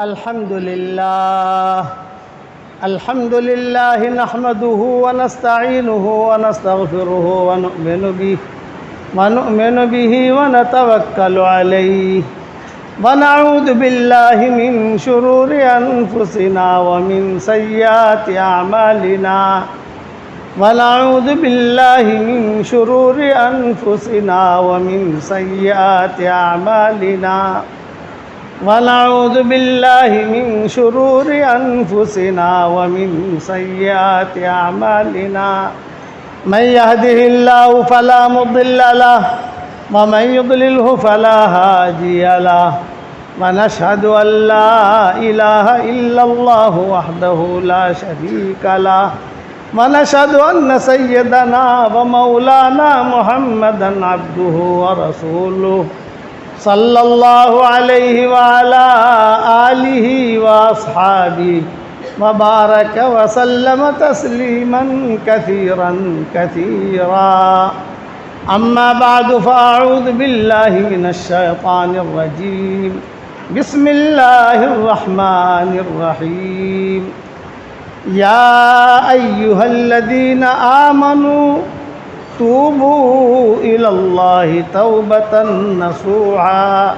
الحمد لله نحمده ونستعينه ونستغفره ونؤمن به ونتوكل عليه ونعوذ بالله من شرور أنفسنا ومن سيئات أعمالنا ونعوذ بالله من شرور أنفسنا ومن سيئات أعمالنا ونعوذ بالله من شرور أنفسنا ومن سيئات أعمالنا من يهده الله فلا مضل له ومن يضلله فلا هادي له ونشهد أن لا إله إلا الله وحده لا شريك له ونشهد أن سيدنا ومولانا محمدا عبده ورسوله صلى الله عليه وعلى آله وأصحابه وبارك وسلم تسليما كثيرا كثيرا أما بعد فأعوذ بالله من الشيطان الرجيم بسم الله الرحمن الرحيم يا أيها الذين آمنوا توبوا إلى الله توبة نصوحا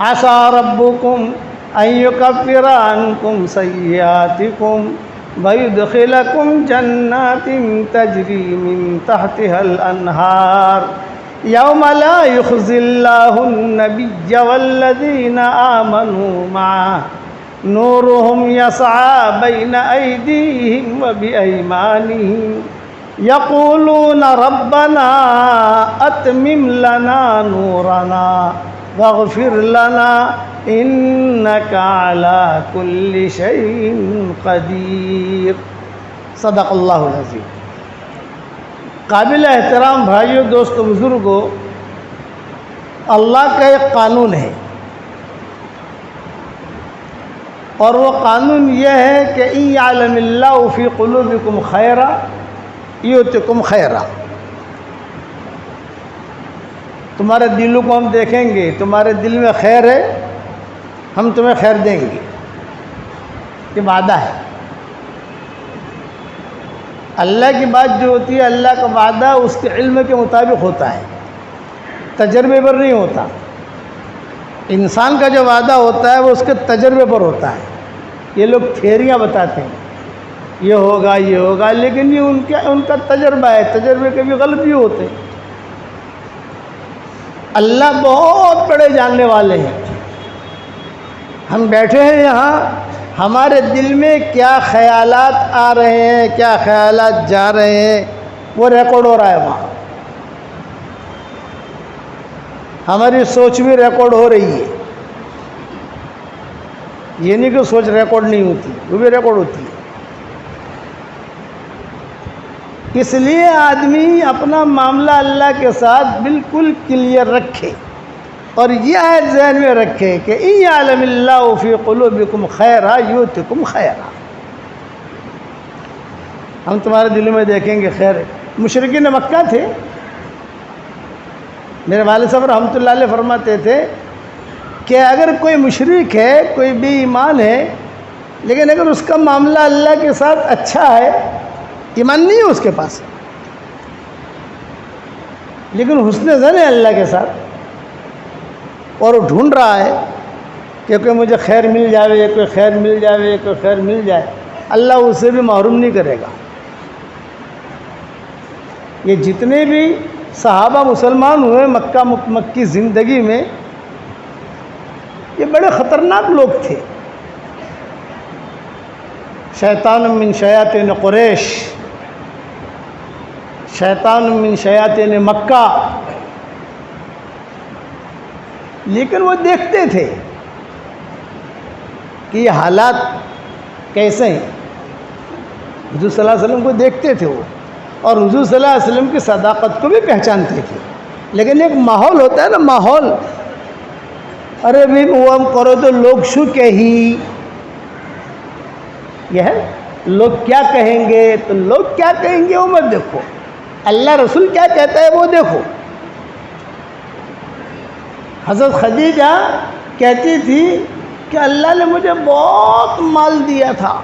عسى ربكم أن يكفر عنكم سيئاتكم ويدخلكم جنات تجري من تحتها الأنهار يوم لا يخزي الله النبي والذين آمنوا معه نورهم يسعى بين أيديهم وبأيمانهم يقولون ربنا أتمم لنا نورنا واغفر لنا إنك على كل شيء قدیر۔ صدق اللہ العظیم۔ قابل احترام بھائیوں، دوستو، بزرگوں، اللہ کا ایک قانون ہے، اور وہ قانون یہ ہے کہ إِن يَعْلَمِ اللَّهُ فِي قُلُوبِكُمْ خَيْرًا یؤتکم خیرا۔ تمہارے دلوں کو ہم دیکھیں گے، تمہارے دل میں خیر ہے، ہم تمہیں خیر دیں گے، یہ وعدہ ہے۔ اللہ کی بات جو ہوتی ہے، اللہ کا وعدہ اس کے علم کے مطابق ہوتا ہے، تجربے پر نہیں ہوتا۔ انسان کا جو وعدہ ہوتا ہے وہ اس کے تجربے پر ہوتا ہے۔ یہ لوگ تھیوریاں بتاتے ہیں، یہ ہوگا یہ ہوگا، لیکن یہ ان کا تجربہ ہے، تجربے کے بھی غلط بھی ہوتے ہیں۔ اللہ بہت بڑے جاننے والے ہیں۔ ہم بیٹھے ہیں یہاں، ہمارے دل میں کیا خیالات آ رہے ہیں، کیا خیالات جا رہے ہیں، وہ ریکارڈ ہو رہا ہے وہاں۔ ہماری سوچ بھی ریکارڈ ہو رہی ہے، یہ نہیں کہ سوچ ریکارڈ نہیں ہوتی، وہ بھی ریکارڈ ہوتی ہے۔ اس لیے آدمی اپنا معاملہ اللہ کے ساتھ بالکل کلیئر رکھے، اور یہ آیت ذہن میں رکھے کہ إِن يَعْلَمِ اللَّهُ فِي قُلُوبِكُمْ خَيْرًا يُؤْتِكُمْ خَيْرًا۔ ہم تمہارے دلوں میں دیکھیں گے خیر۔ مشرکین مکہ تھے، میرے والد صاحب رحمۃ اللہ علیہ فرماتے تھے کہ اگر کوئی مشرک ہے، کوئی بے ایمان ہے، لیکن اگر اس کا معاملہ اللہ کے ساتھ اچھا ہے، ایمان نہیں ہے اس کے پاس، لیکن حسن ظن ہے اللہ کے ساتھ، اور وہ ڈھونڈ رہا ہے کہ کوئی مجھے خیر مل جائے، کوئی خیر مل جائے، کوئی خیر مل جائے، اللہ اسے بھی محروم نہیں کرے گا۔ یہ جتنے بھی صحابہ مسلمان ہوئے مکی زندگی میں، یہ بڑے خطرناک لوگ تھے۔ شیطان من شیاطین قریش، شیطان من شیاطین مکہ، لیکن وہ دیکھتے تھے کہ یہ حالات کیسے ہیں۔ حضور صلی اللہ علیہ وسلم کو دیکھتے تھے وہ، اور حضور صلی اللہ علیہ وسلم کی صداقت کو بھی پہچانتے تھے، لیکن ایک ماحول ہوتا ہے نا، ماحول، ارے بھی وہ ہم کرو تو لوگ شو کہی، یہ ہے لوگ کیا کہیں گے، تو لوگ کیا کہیں گے وہ مت دیکھو، اللہ رسول کیا کہتا ہے وہ دیکھو۔ حضرت خدیجہ کہتی تھی کہ اللہ نے مجھے بہت مال دیا تھا،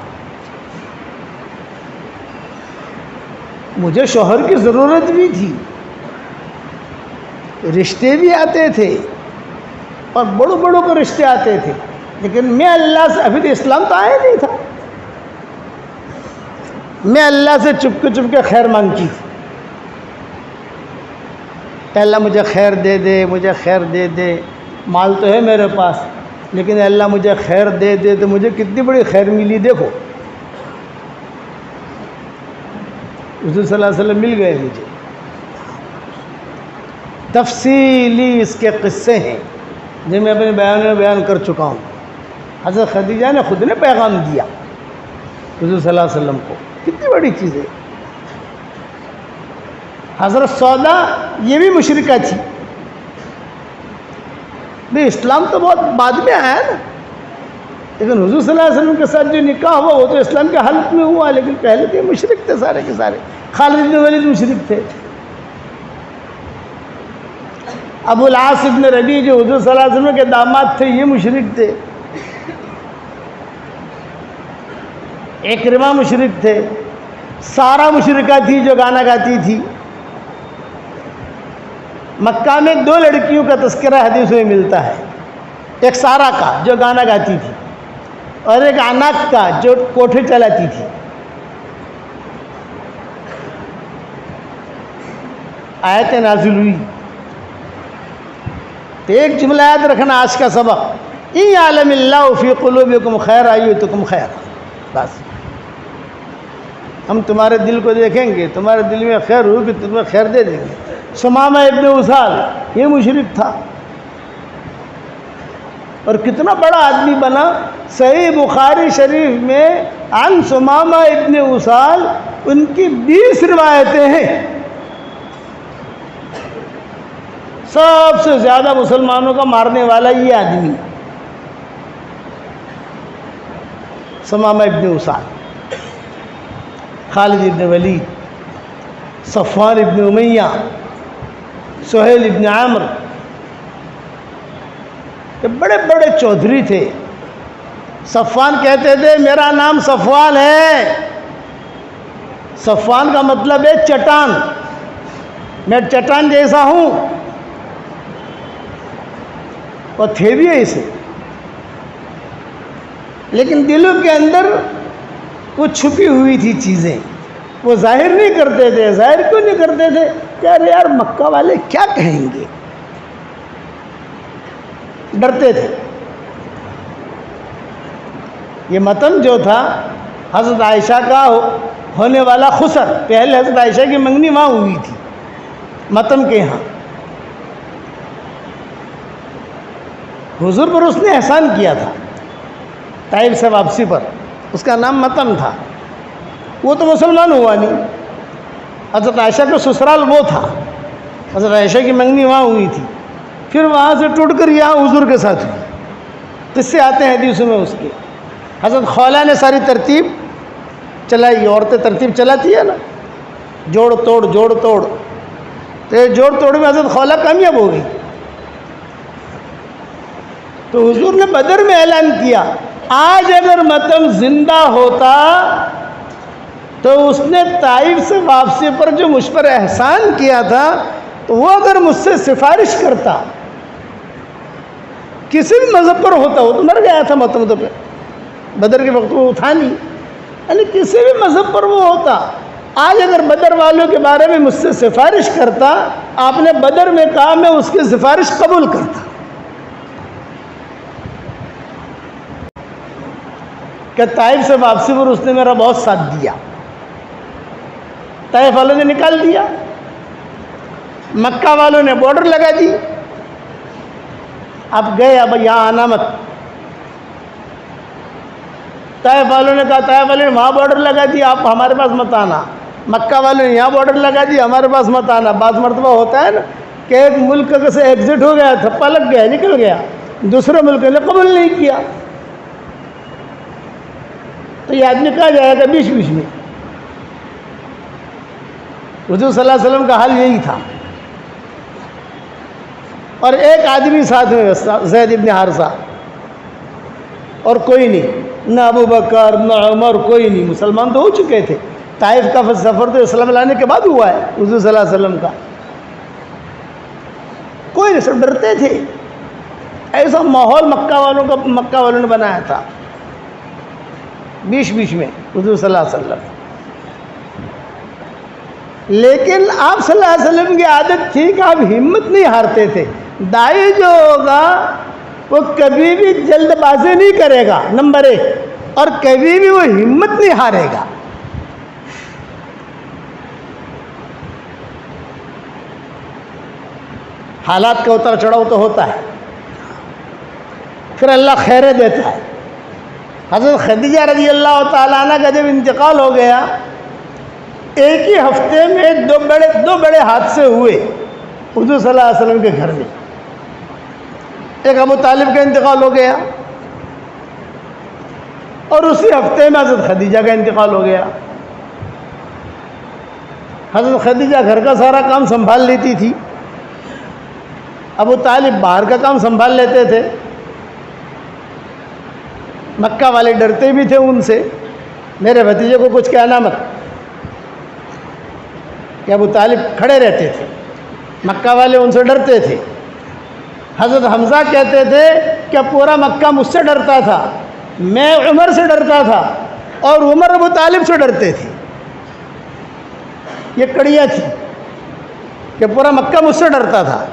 مجھے شوہر کی ضرورت بھی تھی، رشتے بھی آتے تھے اور بڑوں بڑوں کو رشتے آتے تھے، لیکن میں اللہ سے، ابھی تو اسلام تو آیا نہیں تھا، میں اللہ سے چپ کے خیر مانگتی تھی کہ اللہ مجھے خیر دے دے، مجھے خیر دے دے، مال تو ہے میرے پاس لیکن اللہ مجھے خیر دے دے۔ تو مجھے کتنی بڑی خیر ملی، دیکھو حضور صلی اللہ علیہ وسلم مل گئے مجھے، تفصیلی اس کے قصے ہیں جو میں اپنے بیان میں بیان کر چکا ہوں۔ حضرت خدیجہ نے خود نے پیغام دیا حضور صلی اللہ علیہ وسلم کو، کتنی بڑی چیز ہے۔ حضرت سودا یہ بھی مشرکہ تھی، نہیں اسلام تو بہت بعد میں آیا نا، لیکن حضور صلی اللہ علیہ وسلم کے ساتھ جو نکاح ہوا وہ تو اسلام کے حالت میں ہوا، لیکن پہلے تو یہ مشرک تھے سارے کے سارے۔ خالد بن ولید مشرک تھے، ابو العاص بن ربیع جو حضور صلی اللہ علیہ وسلم کے داماد تھے یہ مشرک تھے، اکرمہ مشرک تھے، سارا مشرکہ تھی جو گانا گاتی تھی۔ مکہ میں دو لڑکیوں کا تذکرہ حدیث میں ملتا ہے، ایک سارا کا جو گانا گاتی تھی اور ایک عناق کا جو کوٹھے چلاتی تھی۔ آیت نازل ہوئی تو ایک جملہ یاد رکھنا آج کا سبق، ان یعلم اللہ فی قلوبکم خیرا یؤتکم خیرا، بس ہم تمہارے دل کو دیکھیں گے، تمہارے دل میں خیر ہوگی تو تمہیں خیر دے دیں گے۔ ثمامہ ابن اسال یہ مشرک تھا اور کتنا بڑا آدمی بنا۔ صحیح بخاری شریف میں عن ثمامہ ابن اسال ان کی 20 روایتیں ہیں، سب سے زیادہ مسلمانوں کا مارنے والا یہ آدمی ثمامہ ابن اسال، خالد ابن ولید، صفوان ابن امیہ، سہیل ابن عامر، یہ بڑے بڑے چودھری تھے۔ صفوان کہتے تھے میرا نام صفوان ہے، صفوان کا مطلب ہے چٹان، میں چٹان جیسا ہوں، اور تھے بھی ایسے، لیکن دلوں کے اندر وہ چھپی ہوئی تھی چیزیں، وہ ظاہر نہیں کرتے تھے۔ ظاہر کیوں نہیں کرتے تھے؟ یار مکہ والے کیا کہیں گے، ڈرتے تھے۔ یہ متن جو تھا حضرت عائشہ کا ہونے والا خسر، پہلے حضرت عائشہ کی منگنی وہاں ہوئی تھی متن کے یہاں، حضور پر اس نے احسان کیا تھا طائف سے واپسی پر، اس کا نام متن تھا، وہ تو مسلمان ہوا نہیں، حضرت عائشہ کا سسرال وہ تھا، حضرت عائشہ کی منگنی وہاں ہوئی تھی، پھر وہاں سے ٹوٹ کر یہاں حضور کے ساتھ ہوئی، قصے آتے ہیں حدیثوں میں اس کے۔ حضرت خولہ نے ساری ترتیب چلائی، عورتیں ترتیب چلاتی ہے نا، جوڑ توڑ جوڑ توڑ، تو یہ جوڑ توڑ میں حضرت خولہ کامیاب ہو گئی، تو حضور نے بدر میں اعلان کیا آج اگر متن زندہ ہوتا تو اس نے طائف سے واپسی پر جو مجھ پر احسان کیا تھا تو وہ اگر مجھ سے سفارش کرتا، کسی بھی مذہب پر ہوتا، وہ تو مر گیا تھا متن تو پہ بدر کے وقت وہ تھا نہیں، یعنی کسی بھی مذہب پر وہ ہوتا، آج اگر بدر والوں کے بارے میں مجھ سے سفارش کرتا، آپ نے بدر میں کہا میں اس کی سفارش قبول کرتا، کہ طائف سے واپسی پر اس نے میرا بہت ساتھ دیا، طائف والوں نے نکال دیا، مکہ والوں نے بارڈر لگا دی، اب گئے اب یہاں آنا مت، طائف والوں نے کہا، طائف والوں نے وہاں بارڈر لگا دی، آپ ہمارے پاس مت آنا، مکہ والوں نے یہاں بارڈر لگا دی، ہمارے پاس مت آنا۔ بعض مرتبہ ہوتا ہے نا کہ ایک ملک سے ایگزٹ ہو گیا، تھپا لگ گیا، نکل گیا، دوسرے ملک نے قبول نہیں کیا، تو یہ آدمی کہا جائے گا بیچ بیچ میں۔ حضور صلی اللہ علیہ وسلم کا حال یہی تھا، اور ایک آدمی ساتھ میں زید ابن حارثہ، اور کوئی نہیں، نہ ابو بکر نہ عمر، کوئی نہیں، مسلمان تو ہو چکے تھے۔ طائف کا سفر تو اسلام لانے کے بعد ہوا ہے حضور صلی اللہ علیہ وسلم کا، کوئی نہیں، سب ڈرتے تھے۔ ایسا ماحول مکہ والوں نے بنایا تھا بیچ میں حضور صلی اللہ علیہ وسلم۔ لیکن آپ صلی اللہ علیہ وسلم کی عادت تھی کہ آپ ہمت نہیں ہارتے تھے۔ داعی جو ہوگا وہ کبھی بھی جلد بازی نہیں کرے گا، نمبر 1، اور کبھی بھی وہ ہمت نہیں ہارے گا۔ حالات کا اتار چڑھاؤ تو ہوتا ہے، پھر اللہ خیریں دیتا ہے۔ حضرت خدیجہ رضی اللہ تعالیٰ عنہ کا جب انتقال ہو گیا، ایک ہی ہفتے میں دو بڑے حادثے ہوئے حضور صلی اللہ علیہ وسلم کے گھر میں۔ ایک ابو طالب کا انتقال ہو گیا، اور اسی ہفتے میں حضرت خدیجہ کا انتقال ہو گیا۔ حضرت خدیجہ گھر کا سارا کام سنبھال لیتی تھی، ابو طالب باہر کا کام سنبھال لیتے تھے۔ مکہ والے ڈرتے بھی تھے ان سے، میرے بھتیجے کو کچھ کہنا مت، کہ ابو طالب کھڑے رہتے تھے، مکہ والے ان سے ڈرتے تھے۔ حضرت حمزہ کہتے تھے کہ پورا مکہ مجھ سے ڈرتا تھا، میں عمر سے ڈرتا تھا، اور عمر ابو طالب سے ڈرتے تھے۔ یہ کڑیاں تھی کہ پورا مکہ مجھ سے ڈرتا تھا،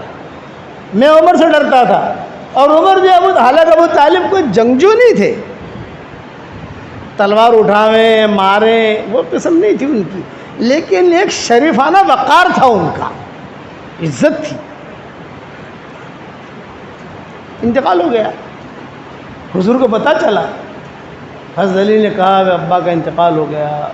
میں عمر سے ڈرتا تھا، اور عمر جو حالانکہ ابو طالب کوئی جنگجو نہیں تھے، تلوار اٹھاویں ماریں وہ قسم نہیں تھی ان کی، لیکن ایک شریفانہ وقار تھا ان کا، عزت تھی۔ انتقال ہو گیا، حضور کو پتہ چلا، حضرت علی نے کہا کہ ابا کا انتقال ہو گیا،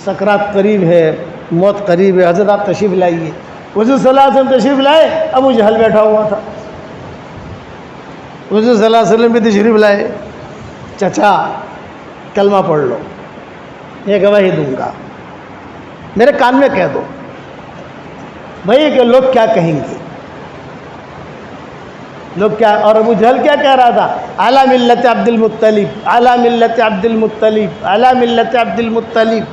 سکرات قریب ہے، موت قریب ہے، حضرت آپ تشریف لائیے۔ حضور صلی اللہ علیہ وسلم تشریف لائے، ابو جہل بیٹھا ہوا تھا، حضور صلی اللہ علیہ وسلم بھی تشریف لائے، چچا کلمہ پڑھ لو، یہ گواہی دوں گا، میرے کان میں کہہ دو بھائی کہ لوگ کیا کہیں گے، لوگ کیا۔ اور ابو جہل کیا کہہ رہا تھا؟ اعلیٰ ملت عبد المطلب، اعلیٰ ملت عبد المطلب، اعلیٰ ملت عبد المطلب،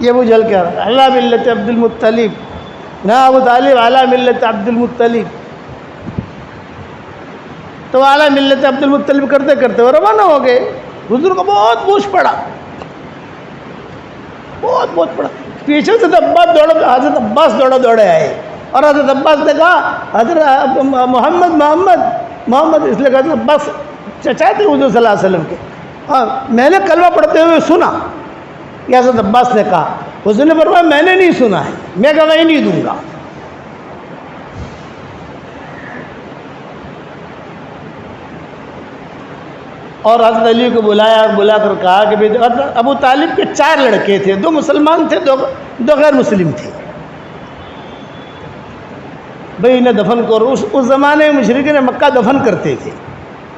یہ ابو جہل کہہ رہا تھا، اعلیٰ ملت عبد المطلب، نہ ابو طالب اعلیٰ ملت عبد المطلب۔ تو اعلیٰ ملت عبد المطلب کرتے کرتے وہ روانہ ہو گئے۔ حضور کو بہت بوجھ پڑا، بہت پڑا، پیچھے سے حضرت عباس دوڑے آئے، اور حضرت عباس نے کہا حضرت محمد، اس لیے کہ حضرت عباس چچا تھے حضور صلی اللہ علیہ وسلم کے، اور میں نے کلمہ پڑھتے ہوئے سنا، یہ حضرت عباس نے کہا۔ حضور نے فرمایا میں نے نہیں سنا ہے، میں گواہی نہیں دوں گا۔ اور حضرت علی کو بلایا اور بلا کر کہا کہ ابو طالب کے 4 لڑکے تھے، 2 مسلمان تھے، 2 غیر مسلم تھے، بھئی انہیں دفن کرو۔ اس زمانے میں مشرکین مکہ دفن کرتے تھے،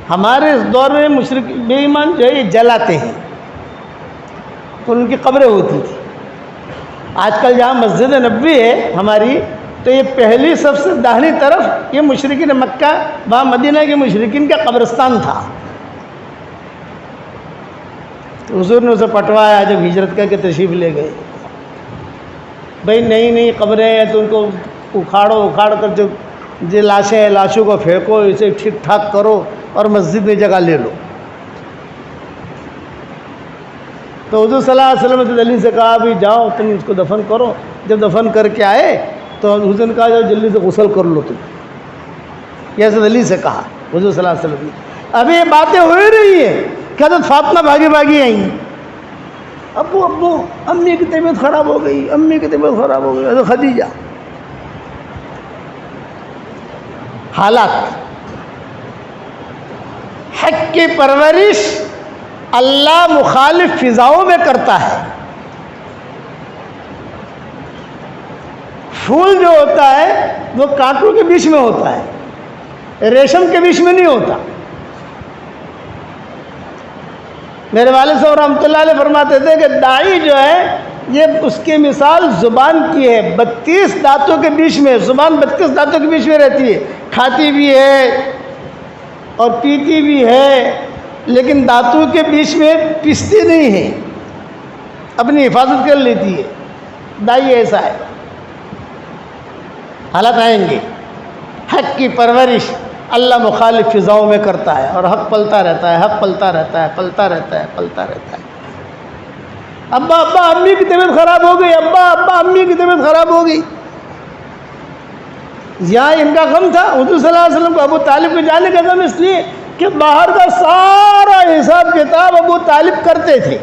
ہمارے اس دور میں مشرک بے ایمان جو ہے یہ جلاتے ہیں، تو ان کی قبریں ہوتی تھی۔ آج کل جہاں مسجد نبوی ہے ہماری، تو یہ پہلی سب سے داہنی طرف یہ مشرکین مکہ، وہاں مدینہ کے مشرکین کا قبرستان تھا۔ تو حضور نے اسے پٹوایا جب ہجرت کر کے تشریف لے گئے، بھائی نئی قبریں ہیں تو ان کو اکھاڑ کر جو لاشیں ہیں لاشوں کو پھینکو، اسے ٹھیک ٹھاک کرو اور مسجد میں جگہ لے لو۔ تو حضور صلی اللہ علیہ وسلم نے علی سے کہا بھی جاؤ تم اس کو دفن کرو۔ جب دفن کر کے آئے تو حضور نے کہا جاؤ جلدی سے غسل کر لو تم، یہ حضرت علی سے کہا حضور صلی اللہ علیہ وسلم نے۔ ابھی یہ باتیں ہو ہی رہی ہیں کہ حضرت فاطمہ بھاگی آئیں، ابو امی کی طبیعت خراب ہو گئی، حضرت خدیجہ۔ حالات، حق کی پرورش اللہ مخالف فضاؤں میں کرتا ہے۔ پھول جو ہوتا ہے وہ کانٹوں کے بیچ میں ہوتا ہے، ریشم کے بیچ میں نہیں ہوتا۔ میرے والد صاحب رحمۃ اللہ علیہ فرماتے تھے کہ داعی جو ہے یہ اس کی مثال زبان کی ہے، 32 دانتوں کے بیچ میں، زبان 32 دانتوں کے بیچ میں رہتی ہے، کھاتی بھی ہے اور پیتی بھی ہے لیکن دانتوں کے بیچ میں پستی نہیں ہے، اپنی حفاظت کر لیتی ہے. دائی ایسا ہے. حالات آئیں گے. حق کی پرورش اللہ مخالف فضاؤں میں کرتا ہے اور حق پلتا رہتا ہے، حق پلتا رہتا ہے، پلتا رہتا ہے، پلتا رہتا ہے. ابا امی کی طبیعت خراب ہو گئی، ابا امی کی طبیعت خراب ہو گئی. یہاں ان کا غم تھا. حضور صلی اللہ علیہ وسلم کو ابو طالب کے جانے کا غم اس لیے کہ باہر کا سارا حساب کتاب ابو طالب کرتے تھے.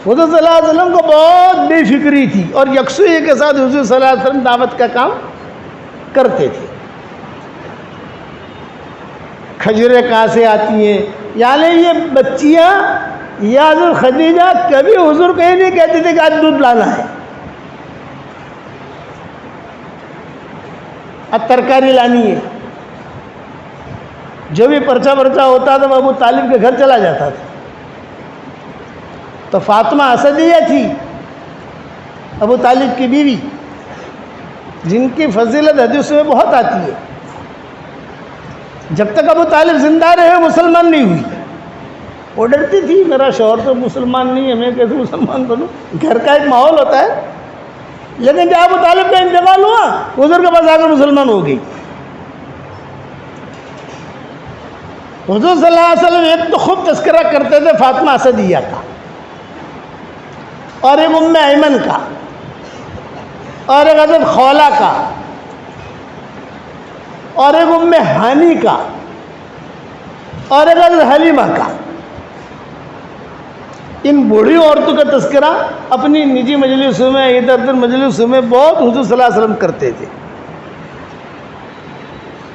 حضور صلی اللہ علیہ وسلم کو بہت بے فکری تھی اور یکسوئی کے ساتھ حضور صلی اللہ علیہ وسلم دعوت کا کام کرتے تھے. کھجوریں کہاں سے آتی ہیں؟ یعنی یہ بچیاں یا حضرت خدیجہ کبھی حضور کو یہ نہیں کہتے تھے کہ آج دودھ لانا ہے، اب ترکاری لانی ہے. جو بھی پرچہ ہوتا تھا وہ ابو طالب کے گھر چلا جاتا تھا. تو فاطمہ اسدیہ تھی ابو طالب کی بیوی، جن کی فضیلت حدیثوں میں بہت آتی ہے. جب تک ابو طالب زندہ رہے مسلمان نہیں ہوئی. وہ ڈرتی تھی میرا شوہر تو مسلمان نہیں ہے، میں کیسے مسلمان بنوں؟ گھر کا ایک ماحول ہوتا ہے. لیکن جب ابو طالب کا انتقال ہوا حضور کے پاس آ کر مسلمان ہو گئی. حضور صلی اللہ علیہ وسلم ایک تو خوب تذکرہ کرتے تھے فاطمہ اسدیہ کا، اور ایک ام ایمن کا، اور ایک حضرت خولہ کا، اور ایک ام ہانی کا، اور ایک حضرت حلیمہ کا. ان بوڑھی عورتوں کا تذکرہ اپنی نجی مجلسوں میں، ادھر ادھر مجلسوں میں بہت حضور صلی اللہ علیہ وسلم کرتے تھے.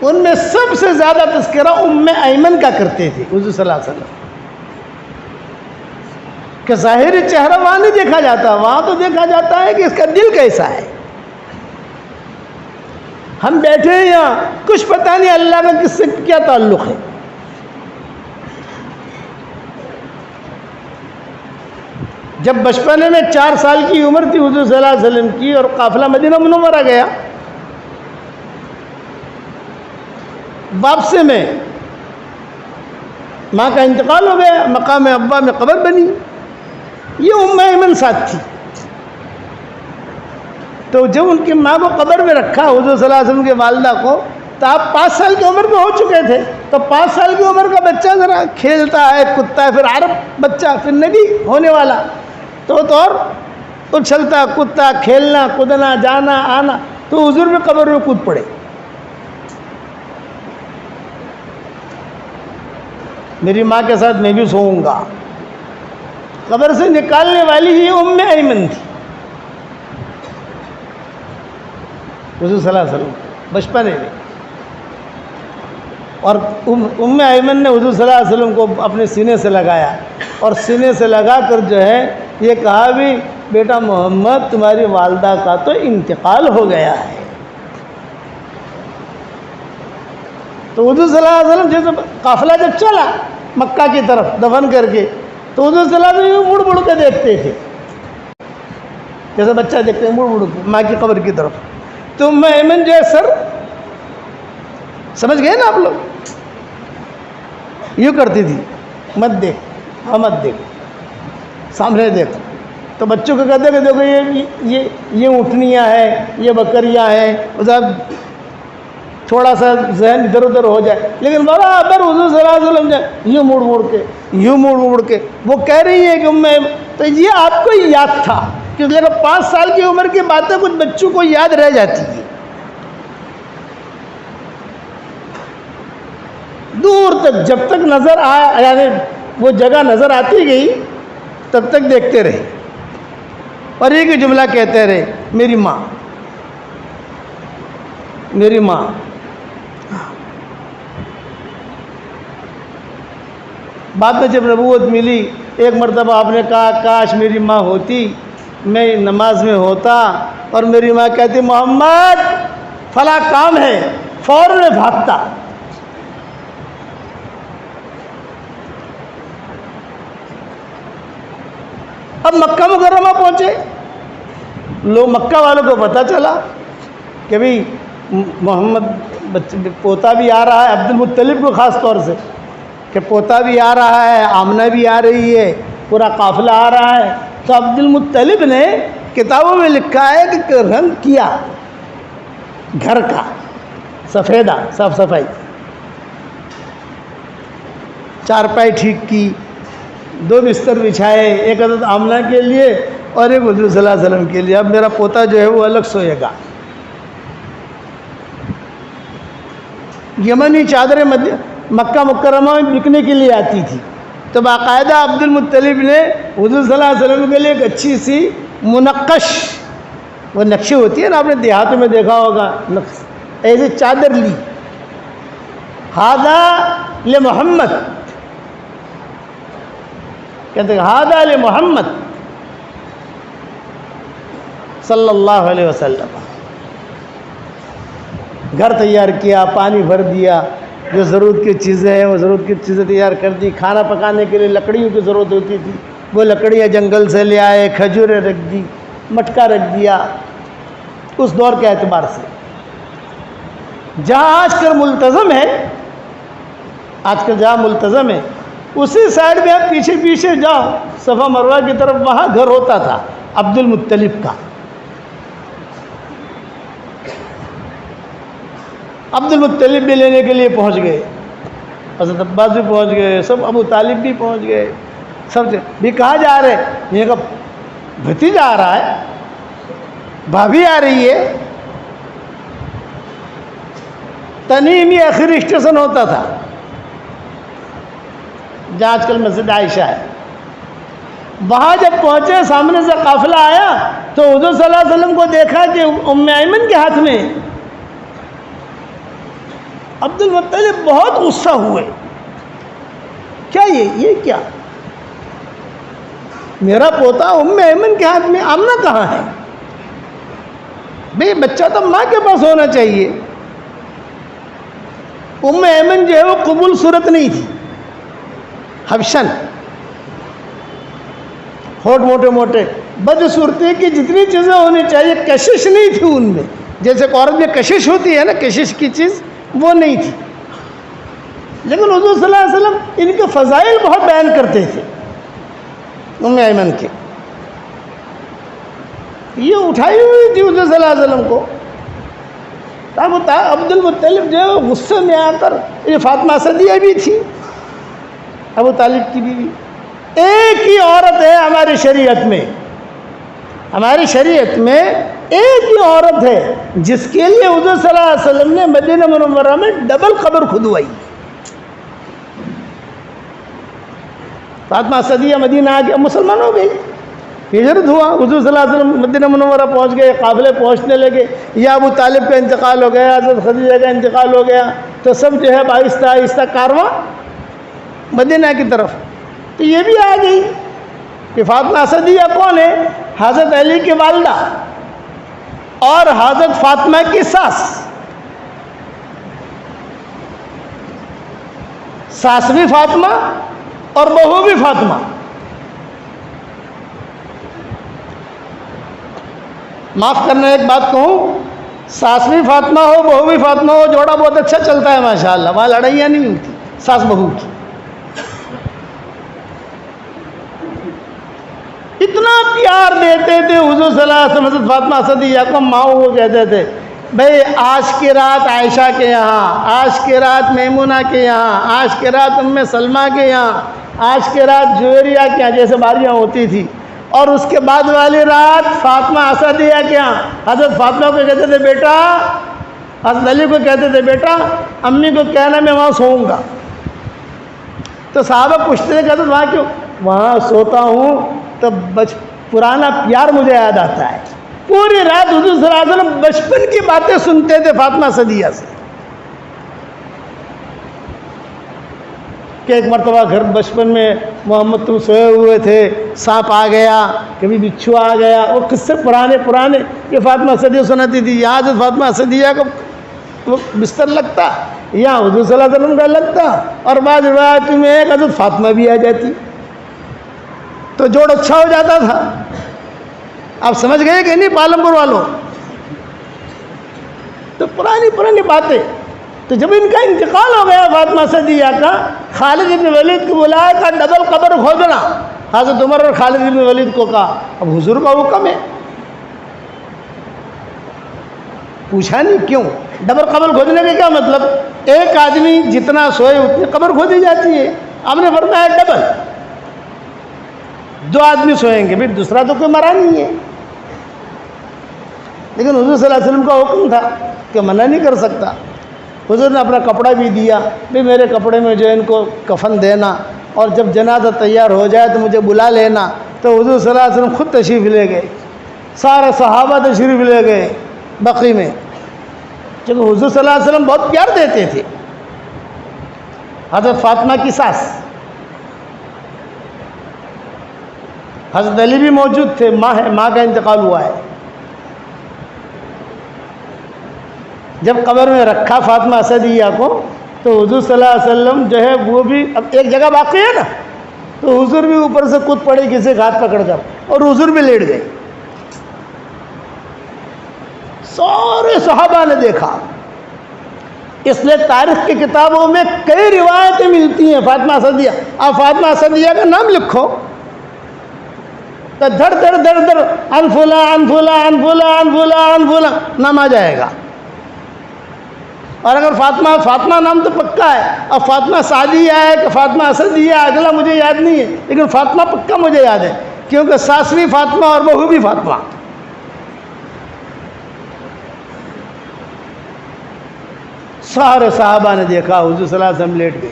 ان میں سب سے زیادہ تذکرہ ام ایمن کا کرتے تھے حضور صلی اللہ علیہ وسلم. کہ ظاہری چہرہ وہاں نہیں دیکھا جاتا، وہاں تو دیکھا جاتا ہے کہ اس کا دل کیسا ہے. ہم بیٹھے ہیں یہاں، کچھ پتہ نہیں اللہ کا کس سے کیا تعلق ہے. جب بچپنے میں 4 سال کی عمر تھی حضور صلی اللہ علیہ وسلم کی اور قافلہ مدینہ منورہ گیا، واپسی میں ماں کا انتقال ہو گیا، مقام ابا میں قبر بنی. یہ ام ایمن ساتھ تھی. تو جب ان کی ماں کو قبر میں رکھا حضور صلی اللہ علیہ وسلم کے والدہ کو، تو آپ 5 سال کی عمر میں ہو چکے تھے. تو 5 سال کی عمر کا بچہ ذرا کھیلتا ہے، کودتا ہے، پھر عرب بچہ، پھر نبی ہونے والا، تو اور اچھلتا کودتا، کھیلنا کودنا، جانا آنا. تو حضور بھی قبر میں کود پڑے. میری ماں کے ساتھ میں بھی سوؤں گا. قبر سے نکالنے والی ہی ام ایمن تھی. حضور صلی اللہ علیہ وسلم بچپنے میں، اور ام ایمن نے حضور صلی اللہ علیہ وسلم کو اپنے سینے سے لگایا، اور سینے سے لگا کر جو ہے یہ کہا بھی بیٹا محمد تمہاری والدہ کا تو انتقال ہو گیا ہے. تو حضور صلی اللہ علیہ وسلم جیسے قافلہ جب چلا مکہ کی طرف دفن کر کے، تو حضور صلی اللہ علیہ وسلم مڑ مڑ کے دیکھتے تھے، جیسے بچہ دیکھتے ہیں مڑ مڑ کے ماں کی قبر کی طرف. تو ام ایمن جو ہے سر سمجھ گئے نا آپ لوگ، یوں کرتی تھی، مت دیکھ، ہاں مت دیکھ، سامنے دیکھ. تو بچوں کو کہتے کہ دیکھو یہ اونٹنیاں ہیں، یہ بکریاں ہیں، تھوڑا سا ذہن ادھر ادھر ہو جائے. لیکن برابر حضور صلی اللہ علیہ وسلم جائے یوں مڑ مڑ کے وہ کہہ رہی ہے کہ تو یہ آپ کو یاد تھا، کیونکہ دیکھو 5 سال کی عمر کی باتیں کچھ بچوں کو یاد رہ جاتی ہیں. دور تک جب تک نظر آیا، یعنی وہ جگہ نظر آتی گئی تب تک دیکھتے رہے، اور ایک ہی جملہ کہتے رہے، میری ماں، میری ماں. بعد میں جب نبوت ملی، ایک مرتبہ آپ نے کہا کاش میری ماں ہوتی، میں نماز میں ہوتا اور میری ماں کہتی محمد فلاں کام ہے، فوراً میں بھاگتا. اب مکہ مکرمہ پہنچے، لوگ مکہ والوں کو پتہ چلا کہ بھئی محمد پوتا بھی آ رہا ہے، عبد المطلب کو خاص طور سے کہ پوتا بھی آ رہا ہے، آمنہ بھی آ رہی ہے، پورا قافلہ آ رہا ہے. تو عبد المطلب نے کتابوں میں لکھا ہے کہ رنگ کیا گھر کا، سفیدہ، صاف صفائی، چارپائی ٹھیک کی، 2 بستر بچھائے، ایک حضرت آمنہ کے لیے اور ایک حضور صلی اللہ علیہ وسلم کے لیے. اب میرا پوتا جو ہے وہ الگ سوئے گا. یمنی چادریں مکہ مکرمہ میں بکنے کے لیے آتی تھی، تو باقاعدہ عبد المطلب نے حضور صلی اللہ علیہ وسلم کے لیے ایک اچھی سی منقش، وہ نقشے ہوتی ہے نا، آپ نے دیہاتوں میں دیکھا ہوگا، ایسے چادر لی. ہاذا لمحمد، کہتے ہیں ہاذا لمحمد صلی اللہ علیہ وسلم. گھر تیار کیا، پانی بھر دیا، جو ضرورت کی چیزیں ہیں وہ ضرورت کی چیزیں تیار کر دی. کھانا پکانے کے لیے لکڑیوں کی ضرورت ہوتی تھی، وہ لکڑیاں جنگل سے لے آئے، کھجوریں رکھ دی، مٹکا رکھ دیا. اس دور کے اعتبار سے جہاں آج کل ملتزم ہے، آج کل جہاں ملتزم ہے اسی سائڈ میں آپ پیچھے پیچھے جاؤ صفا مروہ کی طرف، وہاں گھر ہوتا تھا عبد المطلب کا. عبد المطلب بھی لینے کے لیے پہنچ گئے، حضرت عباس بھی پہنچ گئے، سب ابو طالب بھی پہنچ گئے. سب بھی کہاں جا رہے؟ یہ کہ بھتیجا آ رہا ہے، بھابھی آ رہی ہے. تنعیم یہ آخری اسٹیشن ہوتا تھا جہاں آج کل مسجد عائشہ ہے. وہاں جب پہنچے، سامنے سے قافلہ آیا تو حضور صلی اللہ علیہ وسلم کو دیکھا کہ ام ایمن کے ہاتھ میں. عبد المطلب بہت غصہ ہوئے، کیا یہ کیا؟ میرا پوتا ام ایمن کے ہاتھ میں، آمنہ کہاں ہے؟ بھئی بچہ تو ماں کے پاس ہونا چاہیے. ام ایمن جو ہے وہ قبول صورت نہیں تھی، حبشن، ہوٹ موٹے موٹے، بدصورتی کی جتنی چیزیں ہونی چاہیے کشش نہیں تھی ان میں. جیسے کہ عورت میں کشش ہوتی ہے نا، کشش کی چیز وہ نہیں تھی. لیکن حضور صلی اللہ علیہ وسلم ان کے فضائل بہت بیان کرتے تھے ام ایمن کے. یہ اٹھائی ہوئی تھی حضور صلی اللہ علیہ وسلم کو. اب عبد المطلب جو ہے غصے میں آ کر، یہ فاطمہ اسدیہ بھی تھی ابو طالب کی بیوی. ایک ہی عورت ہے ہماری شریعت میں، ہماری شریعت میں ایک ہی عورت ہے جس کے لیے حضور صلی اللہ علیہ وسلم نے مدینہ منورہ میں ڈبل قبر کھدوائی. فاطمہ اسدیہ مدینہ آ کے مسلمان ہو گئی، ہجرت ہوا، حضور صلی اللہ علیہ وسلم مدینہ منورہ پہنچ گئے، قافلے پہنچنے لگے. یا ابو طالب کا انتقال ہو گیا، حضرت خدیجہ کا انتقال ہو گیا، تو سب جو ہے آہستہ آہستہ کارواں مدینہ کی طرف. تو یہ بھی آ گئی کہ فاطمہ اسدیہ کون ہے؟ حضرت علی کی والدہ اور حضرت فاطمہ کی ساس بھی فاطمہ اور بہو بھی فاطمہ. معاف کرنا ایک بات کہوں، ساس بھی فاطمہ ہو بہو بھی فاطمہ ہو، جوڑا بہت اچھا چلتا ہے ماشاءاللہ، وہاں لڑائیاں نہیں ہوتی ساس بہو کی. اتنا پیار دیتے تھے حضور صلی اللہ علیہ وسلم حضرت فاطمہ اسدیہ کو. ماؤں وہ کہتے تھے بھئی آج کی رات عائشہ کے یہاں، آج کی رات میمونہ کے یہاں، آج کی رات ام سلمہ کے یہاں، آج کی رات جویریہ کے یہاں، جیسے باریاں ہوتی تھی. اور اس کے بعد والی رات فاطمہ اسدیہ کے یہاں. حضرت فاطمہ کو کہتے تھے بیٹا، حضرت علی کو کہتے تھے بیٹا امی کو کہنا میں وہاں سوؤں گا. تو صحابہ پوچھتے تھے کہتے وہاں کیوں؟ وہاں سوتا ہوں تو پرانا پیار مجھے یاد آتا ہے. پوری رات حضور صلی اللہ علیہ وسلم بچپن کی باتیں سنتے تھے فاطمہ اسدیہ سے. کہ ایک مرتبہ گھر بچپن میں محمد تم سوئے ہوئے تھے، سانپ آ گیا، کبھی بچھو آ گیا، وہ قصے پرانے یہ فاطمہ اسدیہ سناتی تھی. یہاں حضرت فاطمہ اسدیہ کا بستر لگتا، یہاں حضور صلی اللہ علیہ وسلم کا لگتا، اور بعض روایت میں ایک حضرت فاطمہ بھی آ جاتی تو جوڑ اچھا ہو جاتا تھا. آپ سمجھ گئے کہ نہیں پالم پور والوں؟ تو پرانی باتیں. تو جب ان کا انتقال ہو گیا فاطمہ صدیہ کا، خالد بن ولید کو بلایا، کہا ڈبل قبر کھودنا. حضرت عمر اور خالد بن ولید کو کہا اب حضور کا حکم ہے. پوچھا نہیں کیوں ڈبل قبر کھودنے کا کیا مطلب؟ ایک آدمی جتنا سوئے اتنی قبر کھودی جاتی ہے. آپ نے فرمایا ڈبل. 2 آدمی سوئیں گے، پھر دوسرا تو کوئی مرا نہیں ہے. لیکن حضور صلی اللہ علیہ وسلم کا حکم تھا کہ منع نہیں کر سکتا. حضور نے اپنا کپڑا بھی دیا، بھی میرے کپڑے میں جو ان کو کفن دینا، اور جب جنازہ تیار ہو جائے تو مجھے بلا لینا. تو حضور صلی اللہ علیہ وسلم خود تشریف لے گئے، سارے صحابہ تشریف لے گئے بقیع میں، کیونکہ حضور صلی اللہ علیہ وسلم بہت پیار دیتے تھے. حضرت فاطمہ کی ساس، حضرت علی بھی موجود تھے، ماں کا انتقال ہوا ہے. جب قبر میں رکھا فاطمہ اسدیہ کو تو حضور صلی اللہ علیہ وسلم جو ہے وہ بھی، اب ایک جگہ باقی ہے نا، تو حضور بھی اوپر سے کود پڑے کسی کا ہاتھ پکڑ کر، اور حضور بھی لیٹ گئے. سارے صحابہ نے دیکھا. اس لیے تاریخ کی کتابوں میں کئی روایتیں ملتی ہیں فاطمہ اسدیہ. آپ فاطمہ اسدیہ کا نام لکھو تو دھڑ دھڑ دھڑ دھڑ ان فلاں ان فلاں ان فلاں ان فلاں ان فلاں نام آ جائے گا. اور اگر فاطمہ نام تو پکا ہے. اب فاطمہ سعدیہ ہے کہ فاطمہ اسدیہ ہے اگلا مجھے یاد نہیں ہے، لیکن فاطمہ پکا مجھے یاد ہے، کیونکہ ساس بھی فاطمہ اور بہو بھی فاطمہ. سارے صحابہ نے دیکھا حضور صلی اللہ علیہ وسلم لیٹ گئے.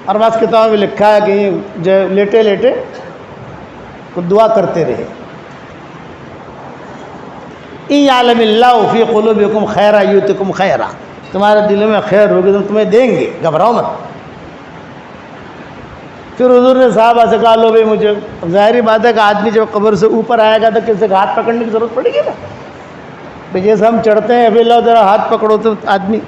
اور بعض کتابوں میں لکھا ہے کہ جو لیٹے لیٹے وہ دعا کرتے رہے. ان یعلم اللہ فی قلوبکم خیرا یؤتکم خیرا، تمہارے دلوں میں خیر ہوگی تو تمہیں دیں گے، گھبراؤ مت. پھر حضور نے صحابہ سے کہا لو بھائی مجھے، ظاہری بات ہے کہ آدمی جب قبر سے اوپر آئے گا تو کسی کا ہاتھ پکڑنے کی ضرورت پڑے گی نا. بھائی جیسے ہم چڑھتے ہیں ابھی لو ذرا ہاتھ پکڑو تو آدمی،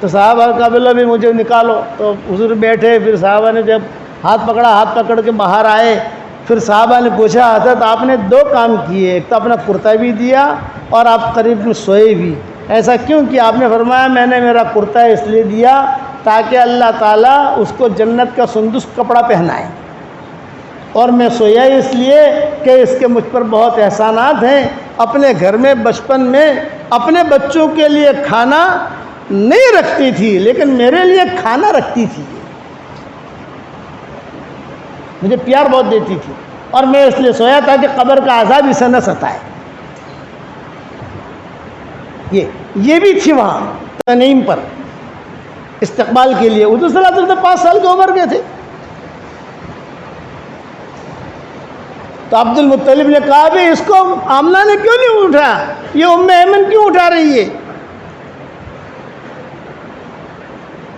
تو صحابہ کا بولو بھی مجھے نکالو. تو حضور بیٹھے، پھر صحابہ نے جب ہاتھ پکڑا، ہاتھ پکڑ کے باہر آئے. پھر صحابہ نے پوچھا حضرت آپ نے 2 کام کیے، ایک تو اپنا کرتا بھی دیا اور آپ قریب میں سوئے بھی، ایسا کیوں کیا؟ آپ نے فرمایا میں نے میرا کرتا اس لیے دیا تاکہ اللہ تعالیٰ اس کو جنت کا سندس کپڑا پہنائے، اور میں سویا اس لیے کہ اس کے مجھ پر بہت احسانات ہیں. اپنے گھر میں بچپن میں اپنے بچوں کے لیے کھانا نہیں رکھتی تھی، لیکن میرے لیے کھانا رکھتی تھی، مجھے پیار بہت دیتی تھی، اور میں اس لیے سویا تھا کہ قبر کا عذاب اسے نہ ستائے. یہ بھی تھی وہاں تنعیم پر استقبال کے لیے. حضور صلی اللہ علیہ وسلم 5 سال کی عمر کے تھے. تو عبد المطلب نے کہا بھی اس کو آمنہ نے کیوں نہیں اٹھایا، یہ ام ایمن کیوں اٹھا رہی ہے؟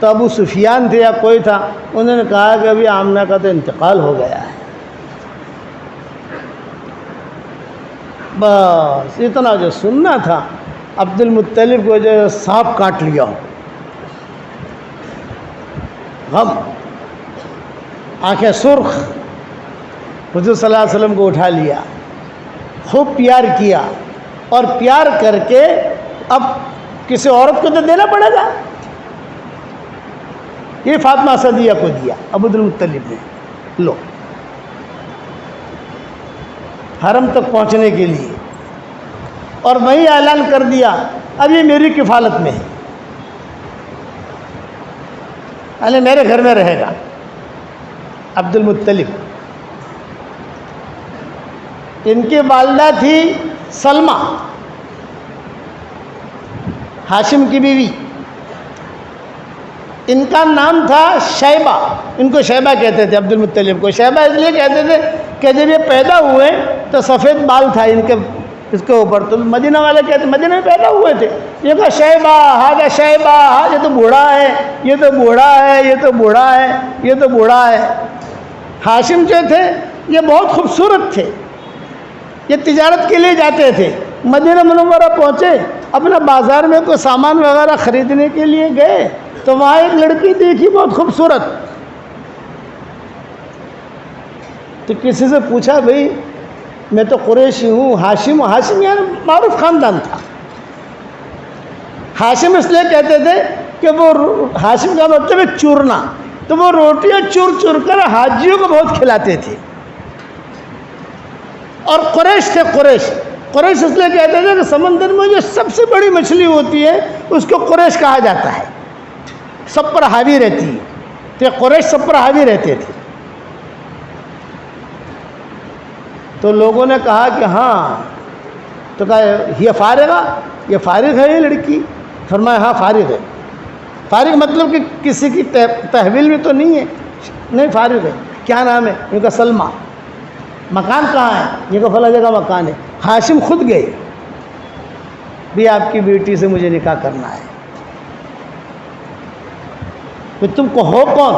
تو ابو سفیان تھے یا کوئی تھا، انہوں نے کہا کہ ابھی آمنہ کا تو انتقال ہو گیا ہے. بس اتنا جو سننا تھا. عبد المطلب کو جو سانپ کاٹ لیا ہو، غم، آنکھیں سرخ. حضور صلی اللہ علیہ وسلم کو اٹھا لیا، خوب پیار کیا، اور پیار کر کے اب کسی عورت کو تو دینا پڑے گا. یہ فاطمہ اسدیہ کو دیا عبد المطلب نے، لو حرم تک پہنچنے کے لیے. اور وہی اعلان کر دیا اب یہ میری کفالت میں ہے، یعنی میرے گھر میں رہے گا. عبد المطلب، ان کی والدہ تھی سلمہ، ہاشم کی بیوی. ان کا نام تھا شیبہ، ان کو شیبہ کہتے تھے. عبد المطلب کو شیبہ اس لیے کہتے تھے کہ جب یہ پیدا ہوئے تو سفید بال تھا ان کے اس کے اوپر، تو مدینہ والے کہتے مدینہ میں پیدا ہوئے تھے. یہ کہا شیبہ، ہاں شیبہ، ہاں یہ تو بوڑھا ہے، یہ تو بوڑھا ہے، یہ تو بوڑھا ہے، یہ تو بوڑھا ہے. ہاشم جو تھے یہ بہت خوبصورت تھے، یہ تجارت کے لیے جاتے تھے. مدینہ منورہ پہنچے، اپنا بازار میں کوئی سامان وغیرہ خریدنے کے لیے گئے تو وہاں ایک لڑکی دیکھی بہت خوبصورت. تو کسی سے پوچھا بھئی میں تو قریشی ہوں، ہاشم یعنی معروف خاندان تھا. ہاشم اس لیے کہتے تھے کہ وہ ہاشم کا مطلب ہے چورنا، تو وہ روٹیاں چور چور کر حاجیوں کو بہت کھلاتے تھے۔ اور قریش تھے، قریش اس لیے کہتے تھے کہ سمندر میں جو سب سے بڑی مچھلی ہوتی ہے اس کو قریش کہا جاتا ہے، سب پر حاوی رہتی ہے، تو قریش سب پر حاوی رہتے تھے۔ تو لوگوں نے کہا کہ ہاں، تو کہا یہ فارغ ہے یہ لڑکی؟ فرمایا ہاں فارغ ہے۔ فارغ مطلب کہ کسی کی تحویل میں تو نہیں ہے، نہیں فارغ ہے۔ کیا نام ہے؟ ان کا سلمہ۔ مکان کہاں ہے؟ یہ کہ فلاں جگہ مکان ہے۔ ہاشم خود گئے بھی آپ کی بیٹی سے مجھے نکاح کرنا ہے۔ کہ تم کو ہو کون؟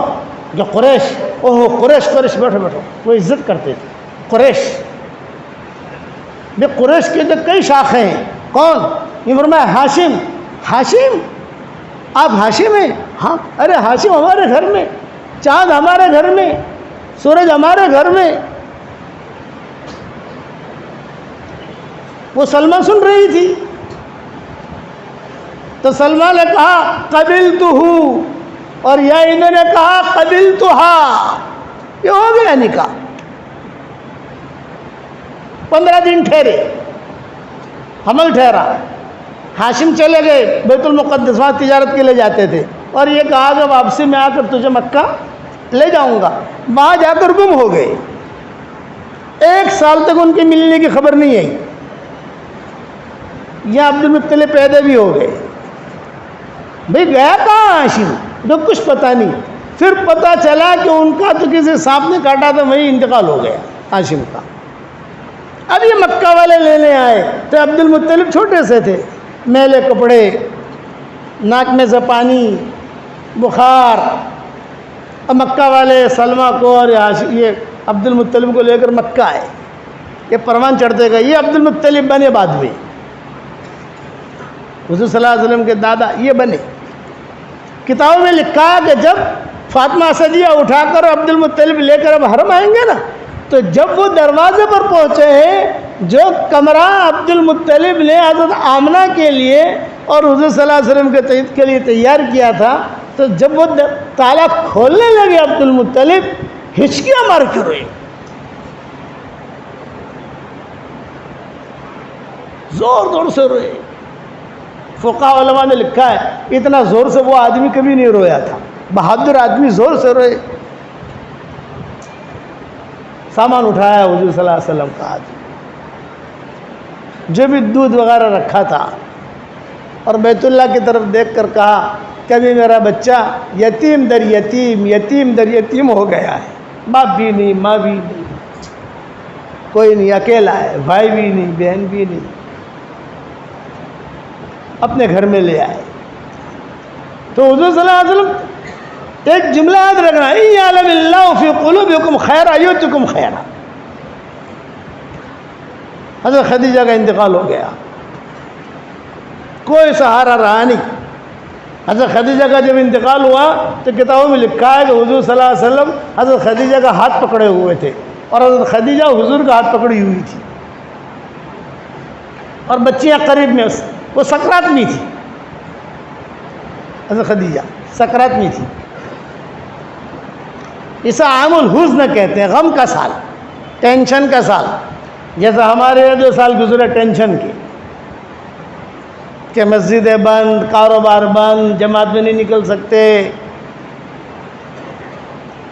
جو قریش۔ اوہ قریش، بیٹھو بیٹھو، وہ عزت کرتے تھے قریش۔ بے قریش کے تو کئی شاخیں ہیں۔ کون؟ یہ فرمایا ہاشم، آپ ہاشم ہیں؟ ہاں۔ ارے ہاشم ہمارے گھر میں، چاند ہمارے گھر میں، سورج ہمارے گھر میں۔ وہ سلمہ سن رہی تھی، تو سلمہ نے کہا قبلتہ، اور یا انہوں نے کہا قبلتہا، یہ ہو گیا نکاح۔ 15 دن ٹھہرے، حمل ٹھہرا، ہاشم چلے گئے بیت المقدس، وہاں تجارت کے لیے جاتے تھے، اور یہ کہا کہ واپسی میں آ کر تجھے مکہ لے جاؤں گا۔ وہاں جا کر گم ہو گئے، 1 سال تک ان کے ملنے کی خبر نہیں آئی۔ یا عبد المطلب پیدا بھی ہو گئے، بھئی گیا کہاں ہاشم؟ تو کچھ پتہ نہیں۔ پھر پتہ چلا کہ ان کا تو کسی سانپ نے کاٹا تھا، وہی انتقال ہو گیا ہاشم کا۔ اب یہ مکہ والے لینے آئے تو عبد المطلب چھوٹے سے تھے، میلے کپڑے، ناک میں سے پانی، بخار۔ اب مکہ والے سلمہ کو اور یہ عبد المطلب کو لے کر مکہ آئے، یہ پروان چڑھتے گئے۔ یہ عبد المطلب بنے بعد میں، حضور صلی اللہ علیہ وسلم کے دادا یہ بنے۔ کتابوں میں لکھا ہے کہ جب فاطمہ اسدیہ اٹھا کر عبد المطلب لے کر اب حرم آئیں گے نا، تو جب وہ دروازے پر پہنچے ہیں، جو کمرہ عبد المطلب نے حضرت آمنہ کے لیے اور حضور صلی اللہ علیہ وسلم کے لیے تیار کیا تھا، تو جب وہ تالا کھولنے لگے عبد المطلب، ہچکیاں مار کے روئے، زور زور سے روئے۔ فقہاء علماء نے لکھا ہے اتنا زور سے وہ آدمی کبھی نہیں رویا تھا، بہادر آدمی زور سے روئے۔ سامان اٹھایا حضور صلی اللہ علیہ وسلم کا آدمی، جو بھی دودھ وغیرہ رکھا تھا، اور بیت اللہ کی طرف دیکھ کر کہا کبھی میرا بچہ یتیم در یتیم ہو گیا ہے، باپ بھی نہیں، ماں بھی نہیں، کوئی نہیں، اکیلا ہے، بھائی بھی نہیں، بہن بھی نہیں، اپنے گھر میں لے آئے۔ تو حضور صلی اللہ علیہ وسلم ایک جملہ یاد رکھنا، اِن یعلم اللہ فی قلوبکم خیرا یؤتکم خیرا۔ حضرت خدیجہ کا انتقال ہو گیا، کوئی سہارا رہا نہیں۔ حضرت خدیجہ کا جب انتقال ہوا تو کتابوں میں لکھا ہے کہ حضور صلی اللہ علیہ وسلم حضرت خدیجہ کا ہاتھ پکڑے ہوئے تھے، اور حضرت خدیجہ حضور کا ہاتھ پکڑی ہوئی تھی، اور بچیاں قریب میں، وہ سکرات میں تھی، حضرت خدیجہ سکرات میں تھی۔ اسے عام الحزن کہتے ہیں، غم کا سال، ٹینشن کا سال، جیسا ہمارے یہاں جو سال گزرے ٹینشن کے، کہ مسجدیں بند، کاروبار بند، جماعت میں نہیں نکل سکتے،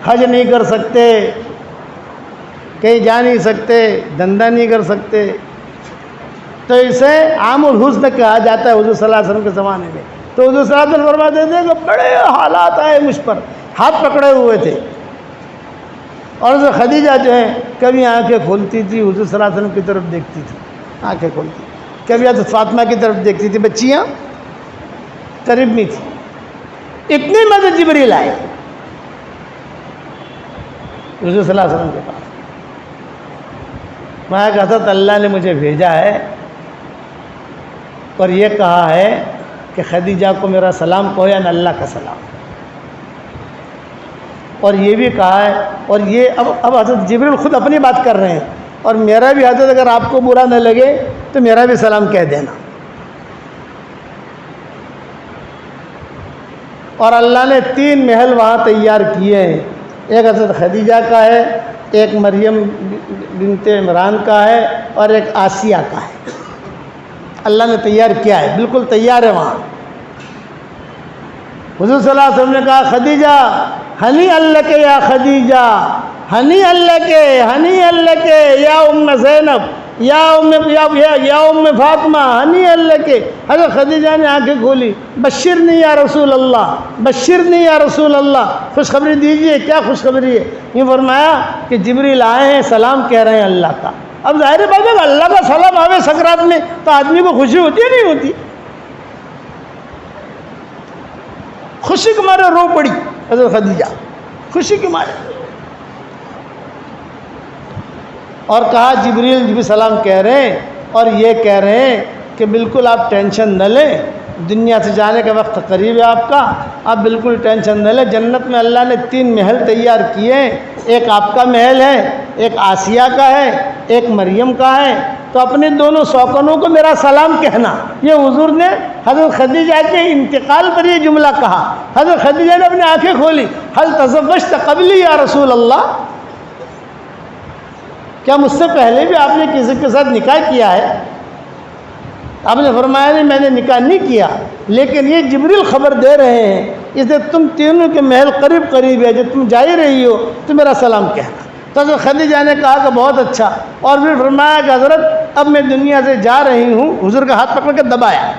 حج نہیں کر سکتے، کہیں جا نہیں سکتے، دھندا نہیں کر سکتے، تو اسے عام الحزن کہا جاتا ہے حضور صلی اللہ علیہ وسلم کے زمانے میں۔ تو حضور صلی اللہ علیہ وسلم فرماتے تھے کہ بڑے حالات آئے مجھ پر، ہاتھ پکڑے ہوئے تھے، اور حضرت خدیجہ جو ہے کبھی آنکھیں کھولتی تھی، حضور صلی اللہ علیہ وسلم کی طرف دیکھتی تھی، آنکھیں کھولتی، کبھی حضرت فاطمہ کی طرف دیکھتی تھی، بچیاں قریب میں تھی۔ اتنی مدد جبریل آئے حضور صلی اللہ علیہ وسلم کے پاس، میں کہ حضرت اللہ نے مجھے بھیجا ہے اور یہ کہا ہے کہ خدیجہ کو میرا سلام کہو، یا اللہ کا سلام، اور یہ بھی کہا ہے، اور یہ اب حضرت جبریل خود اپنی بات کر رہے ہیں، اور میرا بھی حضرت اگر آپ کو برا نہ لگے تو میرا بھی سلام کہہ دینا۔ اور اللہ نے 3 محل وہاں تیار کیے ہیں، ایک حضرت خدیجہ کا ہے، ایک مریم بنت عمران کا ہے، اور ایک آسیہ کا ہے۔ اللہ نے تیار کیا ہے، بالکل تیار ہے وہاں۔ حضور صلی اللہ علیہ وسلم نے کہا خدیجہ ہنی اللہ کے یا خدیجہ، ہنی اللہ کے، ہنی اللہ کے یا ام زینب، یا ام فاطمہ، ہنی اللہ کے۔ حضرت خدیجہ نے آنکھیں کھولی، بشرنی یا رسول اللہ، بشرنی یا رسول اللہ، خوشخبری دیجئے، کیا خوشخبری ہے؟ یہ فرمایا کہ جبریل آئے ہیں، سلام کہہ رہے ہیں اللہ کا۔ اب ظاہر بات ہے اللہ کا سلام آوے سکرات میں تو آدمی کو خوشی ہوتی ہے نہیں ہوتی؟ خوشی کے مارے رو پڑی حضرت خدیجہ، خوشی کے مارے، اور کہا جبریل بھی سلام کہہ رہے ہیں اور یہ کہہ رہے ہیں کہ بالکل آپ ٹینشن نہ لیں، دنیا سے جانے کا وقت قریب ہے آپ کا، آپ بالکل ٹینشن نہ لیں، جنت میں اللہ نے 3 محل تیار کیے ہیں، ایک آپ کا محل ہے، ایک آسیہ کا ہے، ایک مریم کا ہے، تو اپنے دونوں سوکنوں کو میرا سلام کہنا۔ یہ حضور نے حضرت خدیجہ کے انتقال پر یہ جملہ کہا۔ حضرت خدیجہ نے اپنی آنکھیں کھولی، حل تزوجت قبلی یا رسول اللہ، کیا مجھ سے پہلے بھی آپ نے کسی کے ساتھ نکاح کیا ہے؟ آپ نے فرمایا نہیں میں نے نکاح نہیں کیا، لیکن یہ جبریل خبر دے رہے ہیں، اس لیے تم تینوں کے محل قریب قریب ہے، جب تم جا ہی رہی ہو تو میرا سلام کہنا۔ تو حضرت خدیجہ نے کہا کہ بہت اچھا، اور پھر فرمایا کہ حضرت اب میں دنیا سے جا رہی ہوں، حضور کا ہاتھ پکڑ کے دبایا،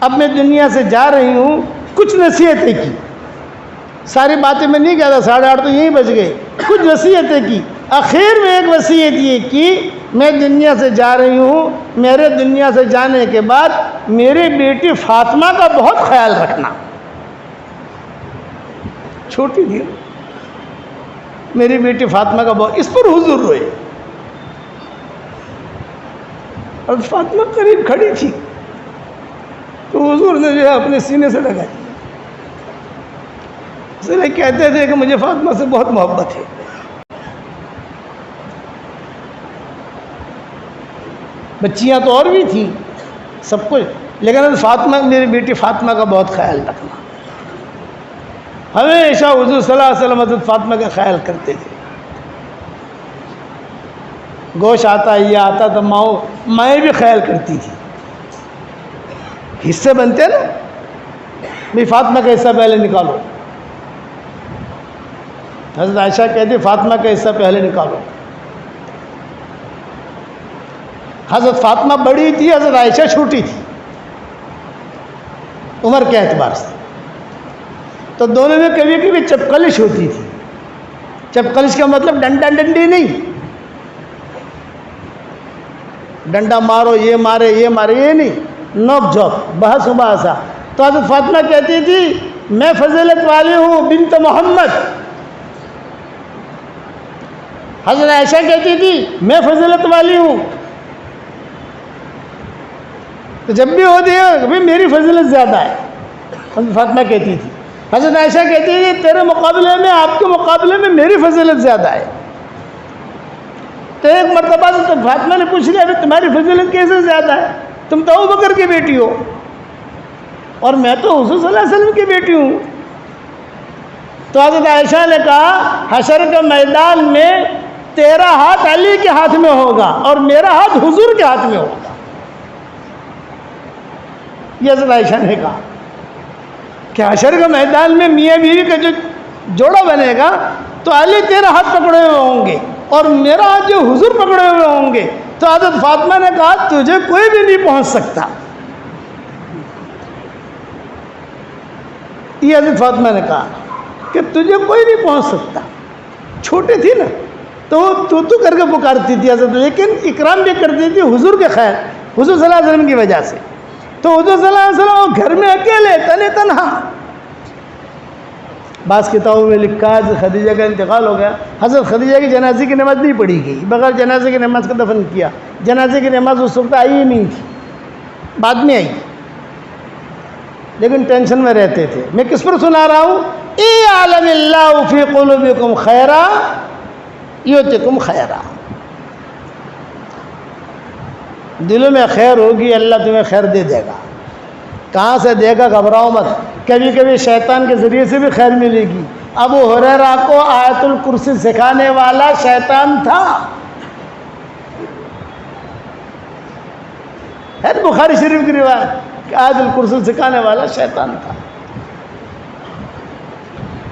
اب میں دنیا سے جا رہی ہوں، کچھ نصیحتیں کی، ساری باتیں میں نہیں کہتا، 8:30 تو یہیں بج گئے، کچھ نصیحتیں کی، آخر میں ایک وصیت یہ کی میں دنیا سے جا رہی ہوں، میرے دنیا سے جانے کے بعد میری بیٹی فاطمہ کا بہت خیال رکھنا۔ چھوٹی تھی میری بیٹی فاطمہ کا بہت، اس پر حضور روئے، اور فاطمہ قریب کھڑی تھی تو حضور نے جو ہے اپنے سینے سے لگا دیا، اس لیے کہتے تھے کہ مجھے فاطمہ سے بہت محبت ہے۔ بچیاں تو اور بھی تھیں سب کچھ، لیکن فاطمہ میری بیٹی فاطمہ کا بہت خیال رکھنا، ہمیشہ حضور صلی اللہ علیہ وسلم حضرت فاطمہ کا خیال کرتے تھے۔ گوشت آتا یہ آتا تو مائیں بھی خیال کرتی تھی، حصے بنتے نا، بھی فاطمہ کا حصہ پہلے نکالو، حضرت عائشہ کہتی فاطمہ کا حصہ پہلے نکالو۔ حضرت فاطمہ بڑی تھی، حضرت عائشہ چھوٹی تھی عمر کے اعتبار سے، تو دونوں میں کبھی کبھی چپکلش ہوتی تھی۔ چپکلش کا مطلب ڈنڈا ڈنڈی نہیں، ڈنڈا مارو یہ مارے یہ مارے یہ نہیں، نوک جھوک بحث مباحثہ۔ تو حضرت فاطمہ کہتی تھی میں فضیلت والی ہوں بنت محمد، حضرت عائشہ کہتی تھی میں فضیلت والی ہوں، تو جب بھی ہوتی ہے کہ میری فضیلت زیادہ ہے، حضرت فاطمہ کہتی تھی۔ حضرت عائشہ کہتی تھی تیرے مقابلے میں آپ کے مقابلے میں میری فضیلت زیادہ ہے۔ تو ایک مرتبہ سے تو فاطمہ نے پوچھ لیا تمہاری فضیلت کیسے زیادہ ہے، تم تو ابو بکر کی بیٹی ہو اور میں تو حضور صلی اللہ علیہ وسلم کی بیٹی ہوں۔ تو حضرت عائشہ نے کہا حشر کے میدان میں تیرا ہاتھ علی کے ہاتھ میں ہوگا اور میرا ہاتھ حضور کے ہاتھ میں ہوگا، یہ حضرت عائشہ نے کہا کہ حشر کے میدان میں میاں بیوی کا جو جوڑا بنے گا تو علی تیرا ہاتھ پکڑے ہوئے ہوں گے اور میرا ہاتھ جو حضور پکڑے ہوئے ہوں گے۔ تو حضرت فاطمہ نے کہا تجھے کوئی بھی نہیں پہنچ سکتا، یہ حضرت فاطمہ نے کہا کہ تجھے کوئی نہیں پہنچ سکتا۔ چھوٹی تھی نا تو کر کے پکارتی تھی حضرت، لیکن اکرام بھی کرتی تھی حضور کے خیر، حضور صلی اللہ علیہ وسلم کی وجہ سے۔ تو حضور صلی اللہ علیہ وسلم گھر میں اکیلے تنے تنہا۔ بعض کتابوں میں لکھا ہے حضرت خدیجہ کا انتقال ہو گیا، حضرت خدیجہ کی جنازے کی نماز نہیں پڑھی گئی، بغیر جنازے کی نماز کا دفن کیا، جنازے کی نماز اس وقت آئی ہی نہیں تھی، بعد میں آئی، لیکن ٹینشن میں رہتے تھے۔ میں کس پر سنا رہا ہوں؟ اِن یعلم اللہ فی قلوبکم خیرا یؤتکم خیرا، دلوں میں خیر ہوگی اللہ تمہیں خیر دے دے گا۔ کہاں سے دے گا گھبراؤ مت، کبھی کبھی شیطان کے ذریعے سے بھی خیر ملے گی۔ ابو ہریرہ کو آیت الکرسی سکھانے والا شیطان تھا، ہے بخاری شریف کی روایت کہ آیت الکرسی سکھانے والا شیطان تھا۔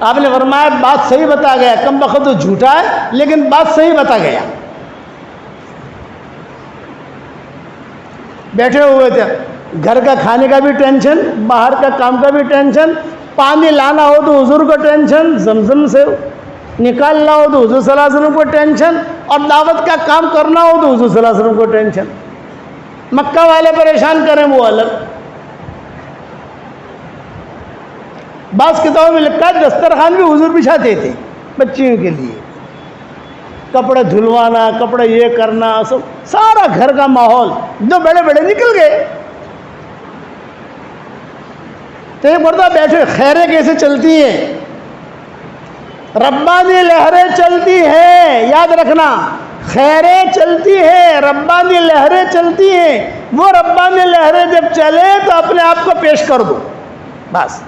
آپ نے فرمایا بات صحیح بتا گیا، کم بخت تو جھوٹا ہے لیکن بات صحیح بتا گیا۔ بیٹھے ہوئے تھے، گھر کا کھانے کا بھی ٹینشن، باہر کا کام کا بھی ٹینشن، پانی لانا ہو تو حضور کو ٹینشن، زمزم سے نکالنا ہو تو حضور صلی اللہ علیہ وسلم کو ٹینشن، اور دعوت کا کام کرنا ہو تو حضور صلی اللہ علیہ وسلم کو ٹینشن۔ مکہ والے پریشان کریں وہ الگ۔ بعض کتابوں میں لکھا ہے دسترخوان بھی حضور بچھاتے تھے بچیوں کے لیے، کپڑے دھلوانا، کپڑے یہ کرنا، سب سارا گھر کا ماحول، جو بڑے بڑے نکل گئے۔ تو ایک مرتبہ بیٹھے، خیریں کیسے چلتی ہیں؟ ربانی لہریں چلتی ہیں، یاد رکھنا، خیریں چلتی ہیں، ربانی لہریں چلتی ہیں۔ وہ ربانی لہریں جب چلے تو اپنے آپ کو پیش کر دو، بس۔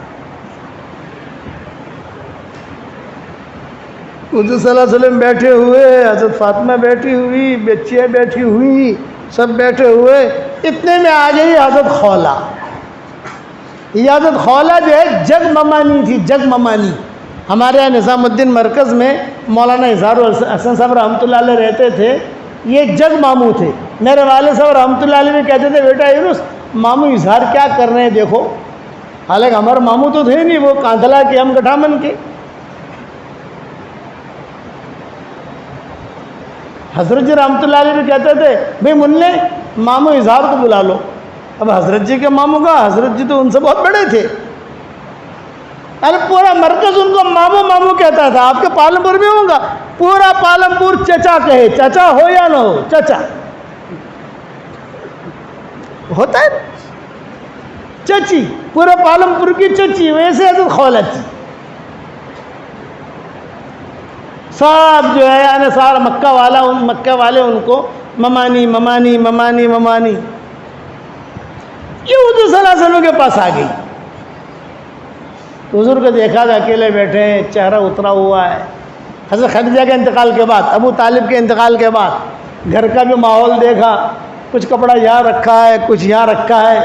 حضور صلی اللہ علیہ وسلم بیٹھے ہوئے، حضرت فاطمہ بیٹھی ہوئی، بچیاں بیٹھی ہوئی، سب بیٹھے ہوئے، اتنے میں آ گئی حضرت خولہ۔ یہ حضرت خولہ جو ہے جگ ممانی تھی، جگ ممانی۔ ہمارے یہاں نظام الدین مرکز میں مولانا اظہار حسن صاحب رحمۃ اللہ علیہ رہتے تھے، یہ جگ ماموں تھے۔ میرے والد صاحب رحمۃ اللہ علیہ بھی کہتے تھے بیٹا یونس ماموں اظہار کیا کر رہے ہیں دیکھو، حالانکہ ہمارے ماموں تو تھے نہیں، وہ کاندھلا کے، ہم گٹھامن کے۔ حضرت جی رحمۃ اللہ علیہ بھی کہتے تھے بھئی منع ماموں اظہار کو بلا لو۔ اب حضرت جی کے ماموں کا، حضرت جی تو ان سے بہت بڑے تھے، ارے پورا مرکز ان کو ماموں ماموں کہتا تھا۔ آپ کے پالم پور میں ہوگا، پورا پالم پور چچا کہے، چچا ہو یا نہ ہو، چچا ہوتا ہے، چچی، پورے پالم پور کی چچی، ویسے حضرت خولہ تھی۔ سب جو ہے یعنی سارا مکہ والے ان کو ممانی ممانی ممانی ممانی۔ یہ حضور صلی اللہ علیہ وسلم کے پاس آ گئی، حضور کو دیکھا کہ اکیلے بیٹھے ہیں، چہرہ اترا ہوا ہے۔ حضرت خدیجہ کے انتقال کے بعد، ابو طالب کے انتقال کے بعد گھر کا بھی ماحول دیکھا، کچھ کپڑا یہاں رکھا ہے، کچھ یہاں رکھا ہے،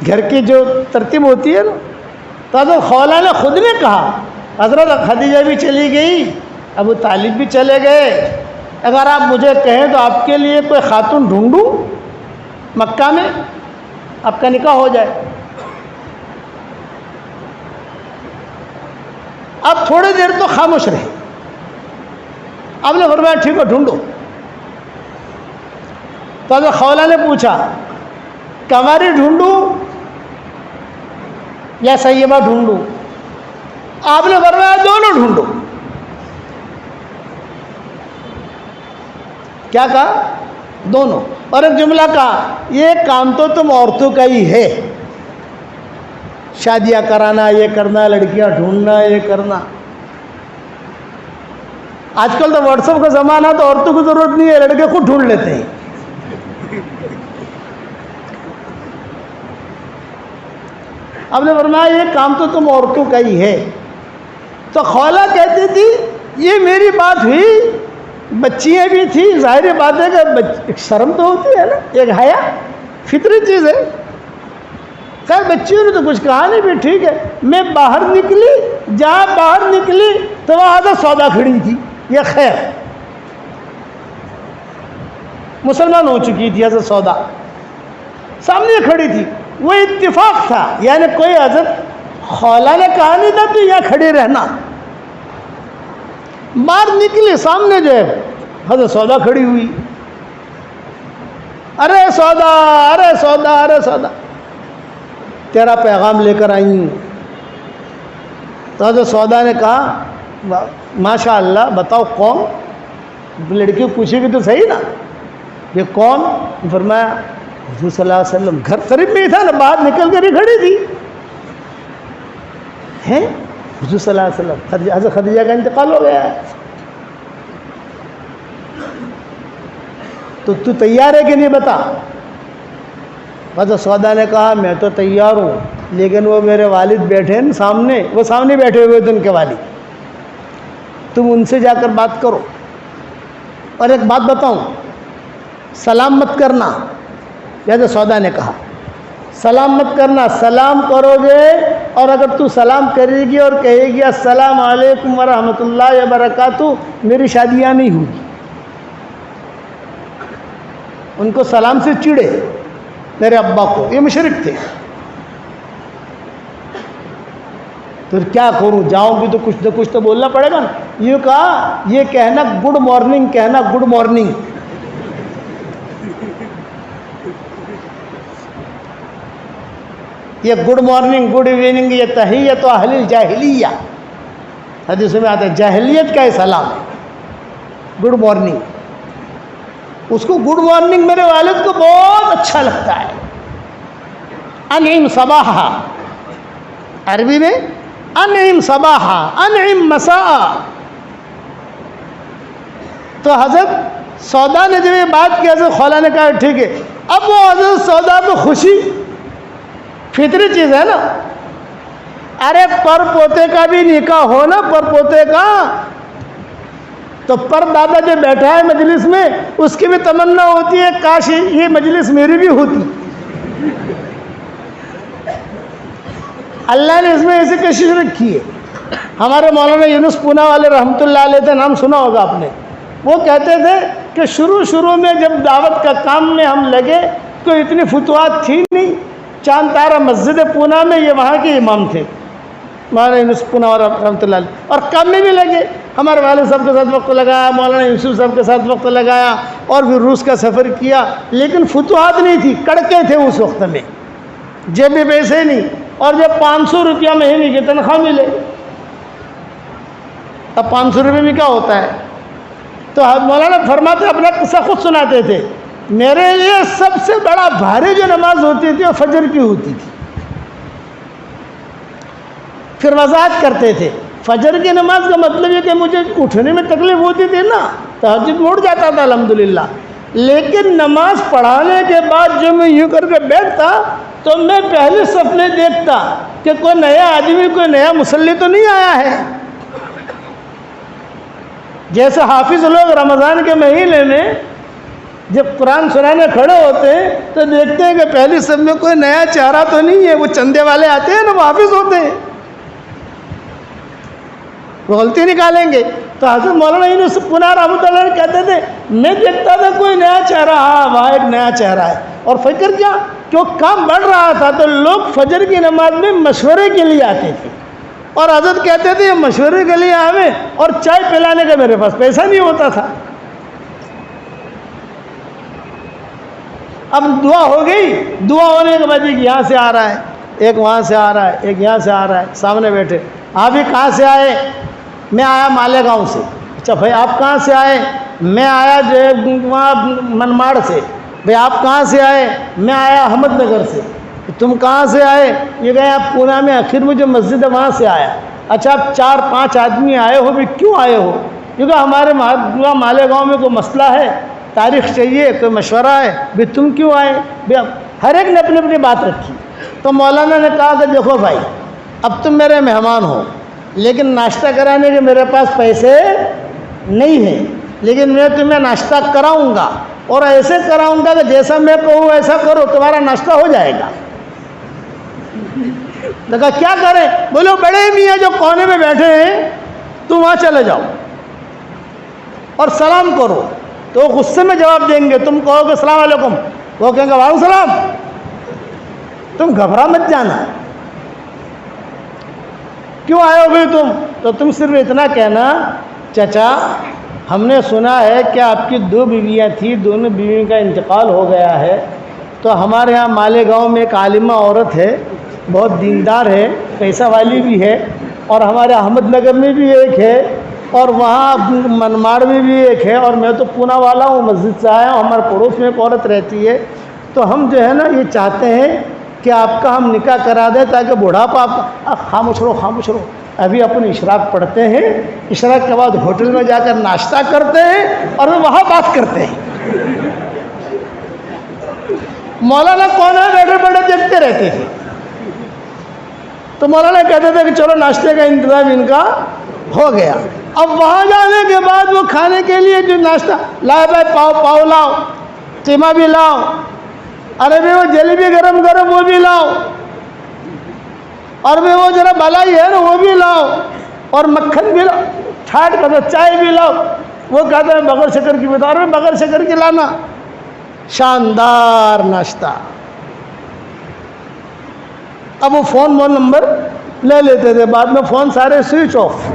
گھر کی جو ترتیب ہوتی ہے نا۔ تو حضرت خولہ نے خود نے کہا، حضرت خدیجہ بھی چلی گئی، ابو طالب بھی چلے گئے، اگر آپ مجھے کہیں تو آپ کے لیے کوئی خاتون ڈھونڈوں مکہ میں، آپ کا نکاح ہو جائے۔ اب تھوڑی دیر تو خاموش رہے، آپ نے فرمایا ٹھیک ہے ڈھونڈو۔ تو حضرت خولہ نے پوچھا کنواری ڈھونڈوں یا سیبہ ڈھونڈوں؟ آپ نے فرمایا دونوں ڈھونڈو۔ کیا کہا؟ دونوں۔ اور ایک جملہ کہا یہ کام تو تم عورتوں کا ہی ہے، شادیاں کرانا، یہ کرنا، لڑکیاں ڈھونڈنا، یہ کرنا۔ آج کل تو واٹس ایپ کا زمانہ، تو عورتوں کی ضرورت نہیں ہے، لڑکے خود ڈھونڈ لیتے ہیں۔ اب نے فرمایا یہ کام تو تم عورتوں کا ہی ہے۔ تو خولہ کہتی تھی یہ میری بات ہوئی، بچیاں بھی تھی، ظاہر بات ہے کہ ایک شرم تو ہوتی ہے نا، ایک حیا فطری چیز ہے۔ خیر بچیوں نے تو کچھ کہا نہیں، بھی ٹھیک ہے۔ میں باہر نکلی، جہاں باہر نکلی تو وہاں حضرت سودا کھڑی تھی، یہ خیر مسلمان ہو چکی تھی حضرت سودا، سامنے کھڑی تھی۔ وہ اتفاق تھا، یعنی کوئی حضرت خولہ نے کہا نہیں تھا تو یہاں کھڑی رہنا۔ باہر نکلی، سامنے جو ہے حضرت سودا کھڑی ہوئی، ارے سودا، ارے سودا، ارے سودا، تیرا پیغام لے کر آئی ہوں۔ تو حضرت سودا نے کہا ماشاء اللہ بتاؤ کون؟ لڑکی پوچھے گی تو صحیح نا، یہ کون؟ فرمایا حضور صلی اللہ علیہ وسلم، گھر قریب میں ہی تھا نا، باہر نکل کر ہی کھڑی تھی۔ ہے حضور صلی اللہ علیہ وسلم، حضرت خدیجہ کا انتقال ہو گیا ہے، تو تیار ہے کہ نہیں بتا؟ حضرت سودا نے کہا میں تو تیار ہوں، لیکن وہ میرے والد بیٹھے ہیں سامنے، وہ سامنے بیٹھے ہوئے تھے ان کے والد، تم ان سے جا کر بات کرو، اور ایک بات بتاؤں، سلام مت کرنا۔ حضرت سودا نے کہا سلام مت کرنا، سلام کرو گے اور اگر تو سلام کرے گی اور کہے گی السلام علیکم ورحمۃ اللہ وبرکاتہ، میری شادیاں نہیں ہوگی۔ ان کو سلام سے چڑے میرے ابا کو، یہ مشرک تھے۔ پھر کیا کروں، جاؤں گی تو کچھ نہ کچھ تو بولنا پڑے گا نا۔ یہ کہا یہ کہنا گڈ مارننگ، کہنا گڈ مارننگ۔ یہ گڈ مارننگ، گڈ ایوننگ، یہ تحیت اہل الجاہلیہ، حدیث میں آتا ہے جاہلیت کا یہ سلام ہے، گڈ مارننگ۔ اس کو گڈ مارننگ میرے والد کو بہت اچھا لگتا ہے۔ انعم صباحا، عربی میں انعم صباحا، انعم مساء۔ تو حضرت سودا نے جب یہ بات کی، حضرت خولا نے کہا ٹھیک ہے۔ اب وہ حضرت سودا تو خوشی فطری چیز ہے نا، ارے پر پوتے کا بھی نکاح ہو نا، پر پوتے کا، تو پر دادا جو بیٹھا ہے مجلس میں، اس کی بھی تمنا ہوتی ہے کاش یہ مجلس میری بھی ہوتی۔ اللہ نے اس میں ایسی کشش رکھی ہے۔ ہمارے مولانا یونس پونا والے رحمۃ اللہ علیہ کا نام سنا ہوگا آپ نے، وہ کہتے تھے کہ شروع میں جب دعوت کا کام میں ہم لگے تو اتنی فتوحات تھی نہیں، چاند تارا مسجد پونا میں یہ وہاں کے امام تھے مولانا یونس پونا اور رحمۃ اللہ علیہ، اور کام میں بھی لگے، ہمارے والد صاحب کے ساتھ وقت لگایا، مولانا یوسف صاحب کے ساتھ وقت لگایا، اور پھر روس کا سفر کیا، لیکن فتوحات نہیں تھی، کڑکے تھے اس وقت میں، جیب میں پیسے نہیں، اور جب 500 روپیہ مہینے کی تنخواہ ملے، اب 500 روپے میں کیا ہوتا ہے؟ تو مولانا فرماتے اپنا قصہ خود سناتے تھے، میرے لیے سب سے بڑا بھاری جو نماز ہوتی تھی وہ فجر کی ہوتی تھی۔ پھر وضاحت کرتے تھے، فجر کی نماز کا مطلب یہ کہ مجھے اٹھنے میں تکلیف ہوتی تھی نا، تہجد میں اٹھ جاتا تھا الحمدللہ، لیکن نماز پڑھانے کے بعد جو میں یوں کر کے بیٹھتا تو میں پہلے صف میں دیکھتا کہ کوئی نیا آدمی، کوئی نیا مصلی تو نہیں آیا ہے۔ جیسے حافظ لوگ رمضان کے مہینے میں جب قرآن سنانے کھڑے ہوتے ہیں تو دیکھتے ہیں کہ پہلی صف میں کوئی نیا چہرہ تو نہیں ہے، وہ چندے والے آتے ہیں نا، وہ حافظ ہوتے ہیں، وہ غلطی نکالیں گے۔ تو حضرت مولانا یونس پونا رحمۃ اللہ علیہ کہتے تھے میں دیکھتا تھا کوئی نیا چہرہ، ہاں وہاں ایک نیا چہرہ ہے، اور فکر کیا کہ وہ کام بڑھ رہا تھا تو لوگ فجر کی نماز میں مشورے کے لیے آتے تھے، اور حضرت کہتے تھے یہ مشورے کے لیے آویں اور چائے پلانے کا میرے پاس پیسہ نہیں ہوتا تھا۔ اب دعا ہو گئی، دعا ہونے کے بعد ایک یہاں سے آ رہا ہے، ایک وہاں سے آ رہا ہے، ایک یہاں سے آ رہا ہے، سامنے بیٹھے، آپ ہی کہاں سے آئے؟ میں آیا مالیگاؤں سے۔ اچھا بھائی آپ کہاں سے آئے؟ میں آیا جو ہے وہاں منماڑ سے۔ بھائی آپ کہاں سے آئے؟ میں آیا احمد نگر سے۔ تم کہاں سے آئے؟ یہ گئے آپ پونا میں، آخر میں جو مسجد ہے وہاں سے آیا۔ اچھا آپ 4-5 آدمی آئے ہو، بھائی کیوں آئے ہو؟ کیونکہ ہمارے مالیگاؤں میں کوئی مسئلہ ہے، تاریخ چاہیے، کوئی مشورہ ہے۔ بھائی تم کیوں آئے؟ بھائی ہر ایک نے اپنی اپنی بات رکھی۔ تو مولانا نے کہا کہ دیکھو بھائی اب تم میرے مہمان ہو، لیکن ناشتہ کرانے کے میرے پاس پیسے نہیں ہیں، لیکن میں تمہیں ناشتہ کراؤں گا، اور ایسے کراؤں گا کہ جیسا میں کہوں ایسا کرو، تمہارا ناشتہ ہو جائے گا۔ تو کہا کیا کریں؟ بولو بڑے میاں جو کونے میں بیٹھے ہیں تم وہاں چلے جاؤ اور سلام کرو، تو وہ غصے میں جواب دیں گے، تم کہو گے السلام علیکم، وہ کہیں گے وعلیکم السلام، تم گھبرا مت جانا۔ کیوں آئے ہو بھائی تم؟ تو تم صرف اتنا کہنا چچا ہم نے سنا ہے کہ آپ کی 2 بیویاں تھیں، دونوں بیویوں کا انتقال ہو گیا ہے، تو ہمارے ہاں مالیگاؤں میں ایک عالمہ عورت ہے، بہت دیندار ہے، پیسہ والی بھی ہے، اور ہمارے احمد نگر میں بھی ایک ہے، اور وہاں منماڑ میں بھی ایک ہے، اور میں تو پونا والا ہوں، مسجد سے آیا ہوں، ہمارے پڑوس میں ایک عورت رہتی ہے، تو ہم جو ہے نا یہ چاہتے ہیں کہ آپ کا ہم نکاح کرا دیں تاکہ بڑھاپا آپ خاموش رہو، ابھی اپنے اشراق پڑھتے ہیں، اشراق کے بعد ہوٹل میں جا کر ناشتہ کرتے ہیں اور وہاں بات کرتے ہیں۔ مولانا کونے میں بیٹھے بیٹھے دیکھتے رہتے تھے. تو مولانا کہتے تھے کہ چلو ناشتے کا انتظام ان کا ہو گیا. اب وہاں جانے کے بعد وہ کھانے کے لیے جو ناشتہ لاؤ بھائی، پاؤ لاؤ، قیمہ بھی لاؤ، ارے بھائی وہ جلیبی گرم گرم وہ بھی لاؤ، اور بھائی وہ ذرا بالائی ہے نا وہ بھی لاؤ، اور مکھن بھی لاؤ، ٹھاٹ کر چائے بھی لاؤ. وہ کہتے ہیں بغیر شکر کی بتا رہے، بغیر شکر کی لانا. شاندار ناشتہ. اب وہ فون نمبر لے لیتے تھے، بعد میں فون سارے سوئچ آف.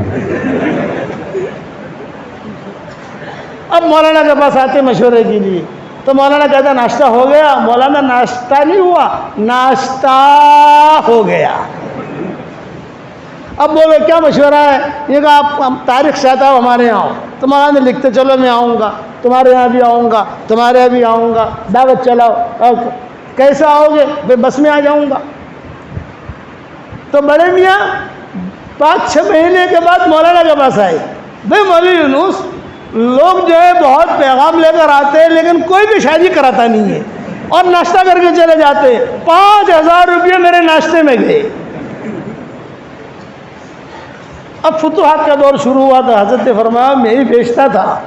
اب مولانا کے پاس آتے مشورے کے لیے، تو مولانا کہتا ناشتہ ہو گیا. مولانا ناشتہ نہیں ہوا، ناشتہ ہو گیا. اب بولے کیا مشورہ ہے؟ یہ کہا آپ تاریخ سے آتا ہو ہمارے یہاں آؤ. تو مولانا لکھتے چلو میں آؤں گا، تمہارے یہاں بھی آؤں گا، تمہارے یہاں بھی آؤں گا، دعوت چلاؤ. کیسے آؤ گے؟ بھائی بس میں آ جاؤں گا. تو بڑے میاں 5-6 مہینے کے بعد مولانا کے پاس آئے. بھائی مولوی یونس، لوگ جو ہے بہت پیغام لے کر آتے ہیں لیکن کوئی بھی شادی کراتا نہیں ہے، اور ناشتہ کر کے چلے جاتے ہیں. 5,000 روپیے میرے ناشتے میں گئے. اب فتوحات کا دور شروع ہوا تو حضرت نے فرمایا میں ہی بیچتا تھا.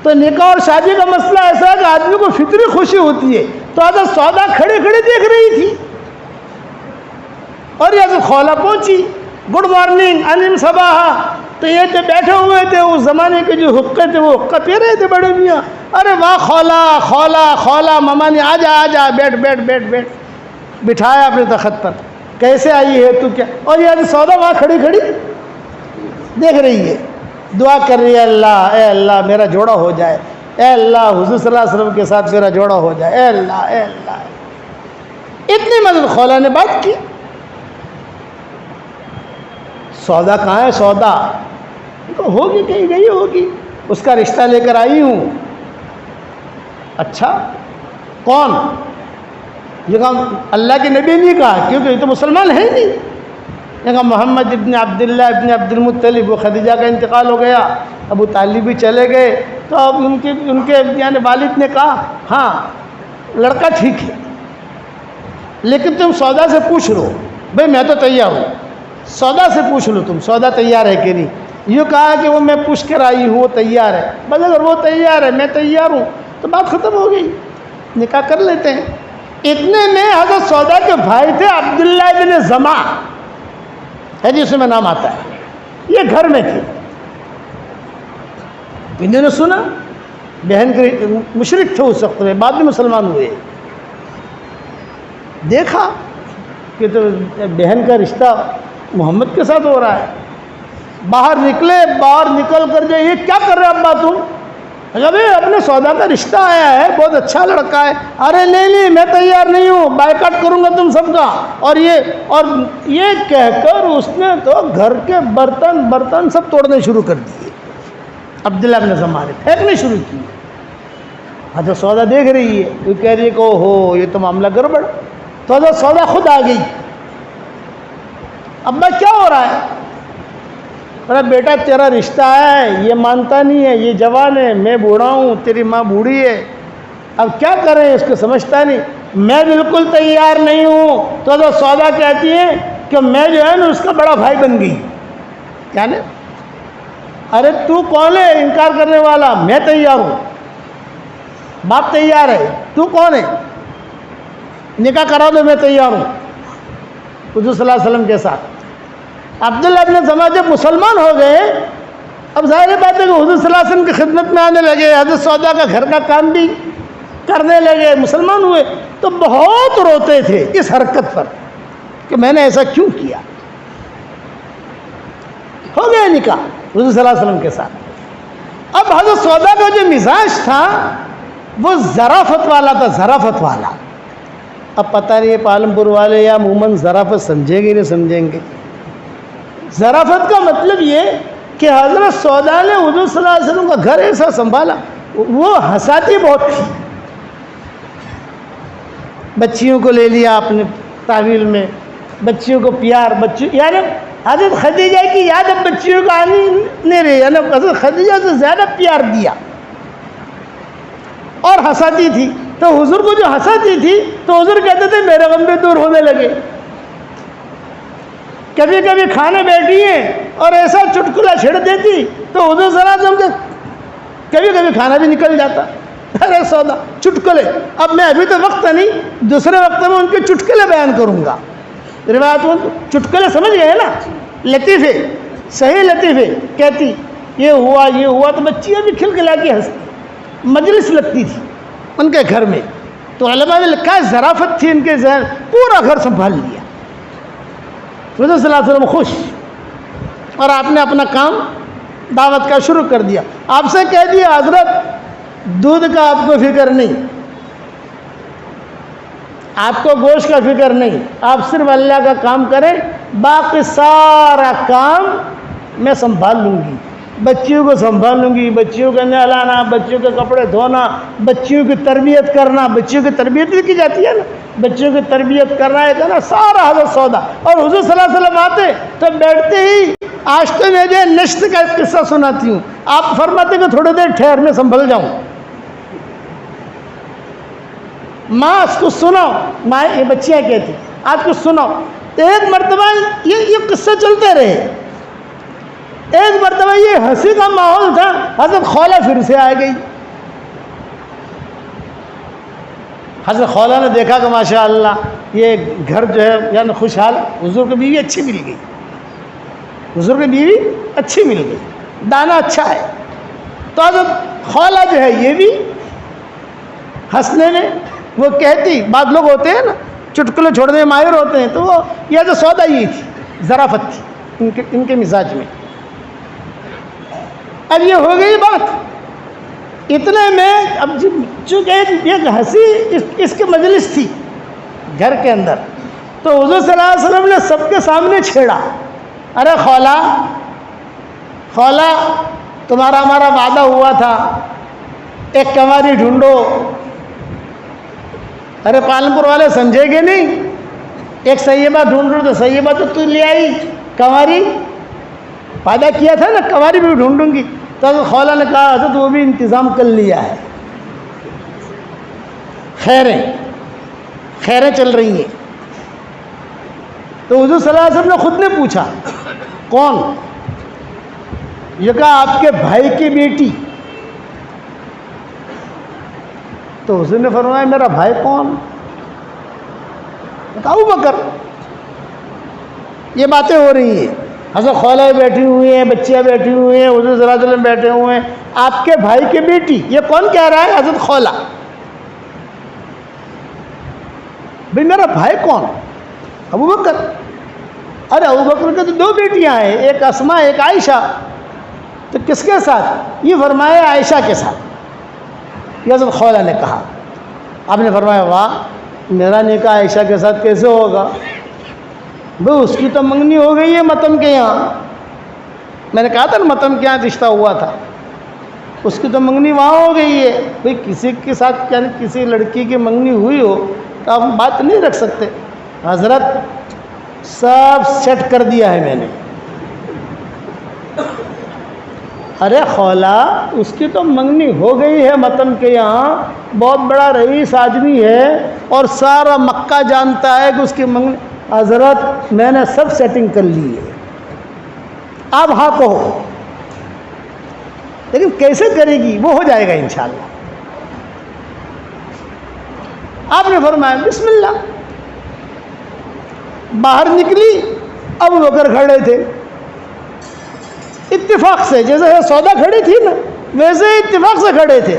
تو نکاح اور شادی کا مسئلہ ایسا ہے کہ آدمی کو فطری خوشی ہوتی ہے. تو حضرت سودا کھڑے کھڑے دیکھ رہی تھی، اور یہ تو خولا پہنچی، گڈ مارننگ انم صباح. تو یہ جو بیٹھے ہوئے تھے اس زمانے کے جو حقے تھے وہ حقہ پی رہے تھے بڑے میاں. ارے واہ خولا خولا خولا، ماما نے آ جا بیٹھ بیٹھ بیٹھ بیٹھ، بٹھایا اپنے تخت پر. کیسے آئی ہے تو کیا؟ اور یہ سودا وہاں کھڑی کھڑی دیکھ رہی ہے، دعا کر رہی ہے اللہ اے اللہ میرا جوڑا ہو جائے، اے اللہ حضور صلی اللہ علیہ وسلم کے ساتھ میرا جوڑا ہو جائے، اے اللہ اے اللہ. اتنی مدد خولا نے بات کی. سودا کہاں ہے؟ سودا ہوگی کہیں گئی ہوگی، اس کا رشتہ لے کر آئی ہوں. اچھا کون؟ یہ کہا اللہ کے نبی نہیں کہا کیونکہ یہ تو مسلمان ہے نہیں. یہ کہا محمد ابن عبداللہ ابن عبد المطلب. وہ خدیجہ کا انتقال ہو گیا، ابو طالب بھی چلے گئے. تو اب ان کے یعنی والد نے کہا ہاں لڑکا ٹھیک ہے لیکن تم سودا سے پوچھ لو. بھائی میں تو تیار ہوں، سودا سے پوچھ لو تم سودا تیار ہے کہ نہیں. یہ کہا کہ وہ میں پوچھ کر آئی ہوں وہ تیار ہے. بس اگر وہ تیار ہے میں تیار ہوں تو بات ختم ہو گئی، نکاح کر لیتے ہیں. اتنے میں حضرت سودا کے بھائی تھے عبداللہ بن زما ہے جس میں نام آتا ہے، یہ گھر میں تھے. انہوں نے سنا بہن کے مشرک تھے اس وقت میں، بعد میں مسلمان ہوئے. دیکھا کہ تو بہن کا رشتہ محمد کے ساتھ ہو رہا ہے. باہر نکلے، باہر نکل کر جو یہ کیا کر رہے ابا تم؟ بھائی اپنے سودا کا رشتہ آیا ہے، بہت اچھا لڑکا ہے. ارے نہیں میں تیار نہیں ہوں، بائیکاٹ کروں گا تم سب کا. اور یہ کہہ کر اس نے تو گھر کے برتن سب توڑنے شروع کر دیے. عبداللہ بن زما نے پھینکنے شروع کی. حضرت سودا دیکھ رہی ہے، وہ کہہ رہی ہے کہ اوہو یہ تو معاملہ گڑبڑ. تو حضرت سودا خود آ گئی. ابا کیا ہو رہا ہے؟ میرا بیٹا تیرا رشتہ ہے، یہ مانتا نہیں ہے، یہ جوان ہے، میں بوڑھا ہوں، تیری ماں بوڑھی ہے، اب کیا کریں اس کو سمجھتا نہیں. میں بالکل تیار نہیں ہوں. تو حضرت سودا کہتی ہے کہ میں جو ہے نا اس کا بڑا بھائی بن گئی. کیا نے؟ ارے تو کون ہے انکار کرنے والا؟ میں تیار ہوں، باپ تیار ہے، تو کون ہے؟ نکاح کرا دو، میں تیار ہوں حضور صلی اللہ علیہ وسلم کے ساتھ. عبداللہ ابن زما جب مسلمان ہو گئے، اب ظاہر بات ہے کہ حضور صلی اللہ علیہ وسلم کی خدمت میں آنے لگے، حضرت سودا کا گھر کا کام بھی کرنے لگے، مسلمان ہوئے. تو بہت روتے تھے اس حرکت پر کہ میں نے ایسا کیوں کیا. ہو گیا نکاح حضور صلی اللہ علیہ وسلم کے ساتھ. اب حضرت سودا کا جو مزاج تھا وہ ظرافت والا تھا، ظرافت والا. اب پتہ نہیں یہ پالمپور والے یا عموماً ظرافت سمجھیں گے نہیں سمجھیں گے. ظرافت کا مطلب یہ کہ حضرت سودا نے حضور صلی اللہ علیہ وسلم کا گھر ایسا سنبھالا. وہ ہنساتی بہت تھی. بچیوں کو لے لیا اپنے تعویل میں، بچیوں کو پیار، یعنی حضرت خدیجہ کی یاد اب بچیوں کو آنی نہیں رہی، یعنی حضرت خدیجہ سے زیادہ پیار دیا اور ہنساتی تھی. تو حضور کو جو ہنساتی تھی تو حضور کہتے تھے میرے غم بھی دور ہونے لگے. کبھی کبھی کھانے بیٹھی ہیں اور ایسا چٹکلا چھڑ دیتی تو حضور صلی اللہ علیہ وسلم کے کبھی کبھی کھانا بھی نکل جاتا. ارے سودا چٹکلے. اب میں ابھی تو وقت نہیں, دوسرے وقت میں ان کے چٹکلے بیان کروں گا. روایت میں چٹکلے سمجھ گئے نا, لطیفے, صحیح لطیفے. کہتی یہ ہوا تو بچیاں بھی کھل کھلا کے ہنستی. مجلس لگتی تھی ان کے گھر میں, تو علماء نے لکھا ہے ظرافت تھی ان کے ذہن, پورا گھر سنبھال لیا. رسول صلی اللہ علیہ وسلم خوش, اور آپ نے اپنا کام دعوت کا شروع کر دیا. آپ سے کہہ دیا حضرت دودھ کا آپ کو فکر نہیں, آپ کو گوشت کا فکر نہیں, آپ صرف اللہ کا کام کریں, باقی سارا کام میں سنبھال لوں گی. بچیوں کو سنبھال لوں گی, بچیوں کا نہلانا, بچیوں کے کپڑے دھونا, بچیوں کی تربیت کرنا. بچیوں کی تربیت بھی کی جاتی ہے نا, بچیوں کی تربیت کرنا ہے نا, سارا حضرت سودا. اور حضور صلی اللہ علیہ وسلم آتے تو بیٹھتے ہی آج تو میں جو نشت کا ایک قصہ سناتی ہوں, آپ فرماتے کہ تھوڑی دیر ٹھہر میں سنبھل جاؤں. ماں اس کو سناؤ, ماں یہ بچیاں کہتی آج کچھ سناؤ. ایک مرتبہ یہ قصے چلتے رہے. ایک مرتبہ یہ ہنسی کا ماحول تھا, حضرت خولہ پھر سے آ گئی. حضرت خولہ نے دیکھا کہ ماشاء اللہ یہ گھر جو ہے یعنی خوشحال, حضور کی بیوی اچھی مل گئی, حضور کی بیوی اچھی مل گئی, دانا اچھا ہے. تو حضرت خولہ جو ہے یہ بھی ہنسنے میں وہ کہتی, بعض لوگ ہوتے ہیں نا چٹکلے چھوڑنے میں ماہر ہوتے ہیں, تو وہ یہ جو سودا یہ تھی, ظرافت تھی ان کے مزاج میں. اب یہ ہو گئی بات, اتنے میں اب چونکہ ایک ہنسی اس کی مجلس تھی گھر کے اندر, تو حضور صلی اللہ علیہ وسلم نے سب کے سامنے چھیڑا, ارے خولہ تمہارا ہمارا وعدہ ہوا تھا, ایک کنواری ڈھونڈو. ارے پالنپور والے سمجھے گے نہیں, ایک سیبہ ڈھونڈو تو سیبہ تو لے آئی, کنواری وعدہ کیا تھا نا کنواری بھی ڈھونڈوں گی. تو خولہ نے کہا حضرت وہ بھی انتظام کر لیا ہے, خیریں چل رہی ہیں. تو حضور صلی اللہ علیہ وسلم نے خود نے پوچھا کون؟ یہ کہا آپ کے بھائی کی بیٹی. تو حضور نے فرمایا میرا بھائی کون؟ کہا ابو بکر. یہ باتیں ہو رہی ہیں, حضرت خولہ بیٹھی ہوئی ہیں, بچیاں بیٹھی ہوئی ہیں, حضور صلی اللہ علیہ وسلم بیٹھے ہوئے ہیں. آپ کے بھائی کی بیٹی, یہ کون کہہ رہا ہے؟ حضرت خولہ. بھئی میرا بھائی کون؟ ابو بکر. ارے ابو بکر کے تو دو بیٹیاں ہیں, ایک اسماء ایک عائشہ. تو کس کے ساتھ؟ یہ فرمایا عائشہ کے ساتھ. یہ حضرت خولہ نے کہا. آپ نے فرمایا واہ, میرا نکاح عائشہ کے ساتھ کیسے ہوگا؟ بھئی اس کی تو منگنی ہو گئی ہے متم کے یہاں. میں نے کہا تھا نا متم کے یہاں رشتہ ہوا تھا, اس کی تو منگنی وہاں ہو گئی ہے. بھئی کسی کے ساتھ یعنی کسی لڑکی کی منگنی ہوئی ہو تو آپ بات نہیں رکھ سکتے. حضرت سب سیٹ کر دیا ہے میں نے. ارے خولہ اس کی تو منگنی ہو گئی ہے متم کے یہاں, بہت بڑا رئیس آدمی ہے اور سارا مکہ جانتا ہے کہ اس کی منگنی. حضرت میں نے سب سیٹنگ کر لی ہے, آپ ہاں کہو. لیکن کیسے کرے گی وہ ہو جائے گا انشاءاللہ. آپ نے فرمایا بسم اللہ. باہر نکلی, ابو بکر کھڑے تھے. اتفاق سے جیسے سودا کھڑی تھی نا ویسے اتفاق سے کھڑے تھے.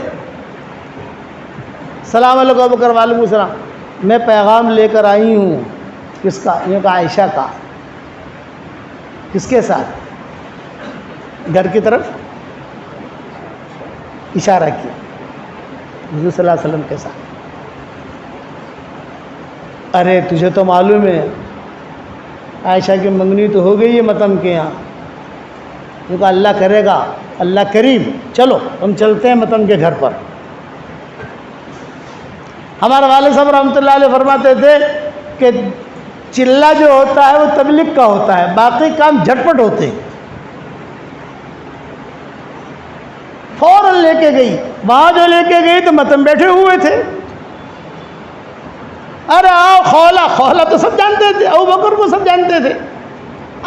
السلام علیکم ابو بکر. وعلیکم السلام. میں پیغام لے کر آئی ہوں. کس کا؟ یہ کہا عائشہ کا. کس کے ساتھ؟ گھر کی طرف اشارہ کیا, حضور صلی اللہ علیہ وسلم کے ساتھ. ارے تجھے تو معلوم ہے عائشہ کی منگنی تو ہو گئی ہے متم کے یہاں. یہ کہا اللہ کرے گا, اللہ کریم, چلو ہم چلتے ہیں متم کے گھر پر. ہمارے والد صاحب رحمۃ اللہ علیہ فرماتے تھے کہ چلہ جو ہوتا ہے وہ تبلیغ کا ہوتا ہے, باقی کام جھٹپٹ ہوتے ہیں. فوراً لے کے گئی. وہاں جو لے کے گئی تو متم بیٹھے ہوئے تھے. ارے آؤ خولا، خولا تو سب جانتے تھے، ابو بکر کو سب جانتے تھے،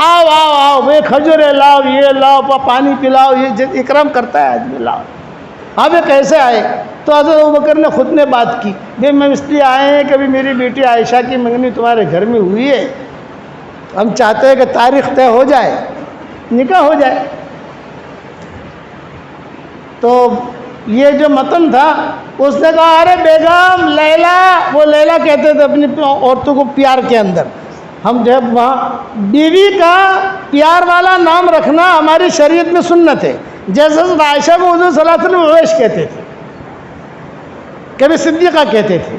آؤ آؤ آؤ بھائی کھجورے لاؤ، یہ لاؤ، پانی پلاؤ، یہ اکرام کرتا ہے آدمی، لاؤ۔ اب یہ کیسے آئے؟ تو حضرت ابوبکر نے خود نے بات کی، بھائی میں اس لیے آئے ہیں کہ ابھی میری بیٹی عائشہ کی منگنی تمہارے گھر میں ہوئی ہے، ہم چاہتے ہیں کہ تاریخ طے ہو جائے، نکاح ہو جائے۔ تو یہ جو متن تھا اس نے کہا ارے بیگم لیلا، وہ لیلا کہتے تھے اپنی عورتوں کو پیار کے اندر، ہم جب وہاں بیوی کا پیار والا نام رکھنا ہماری شریعت میں سنت ہے۔ جیسے عائشہ کو حضور صلی اللہ علیہ وسلم عویش کہتے تھے، کبھی صدیقہ کہتے تھے،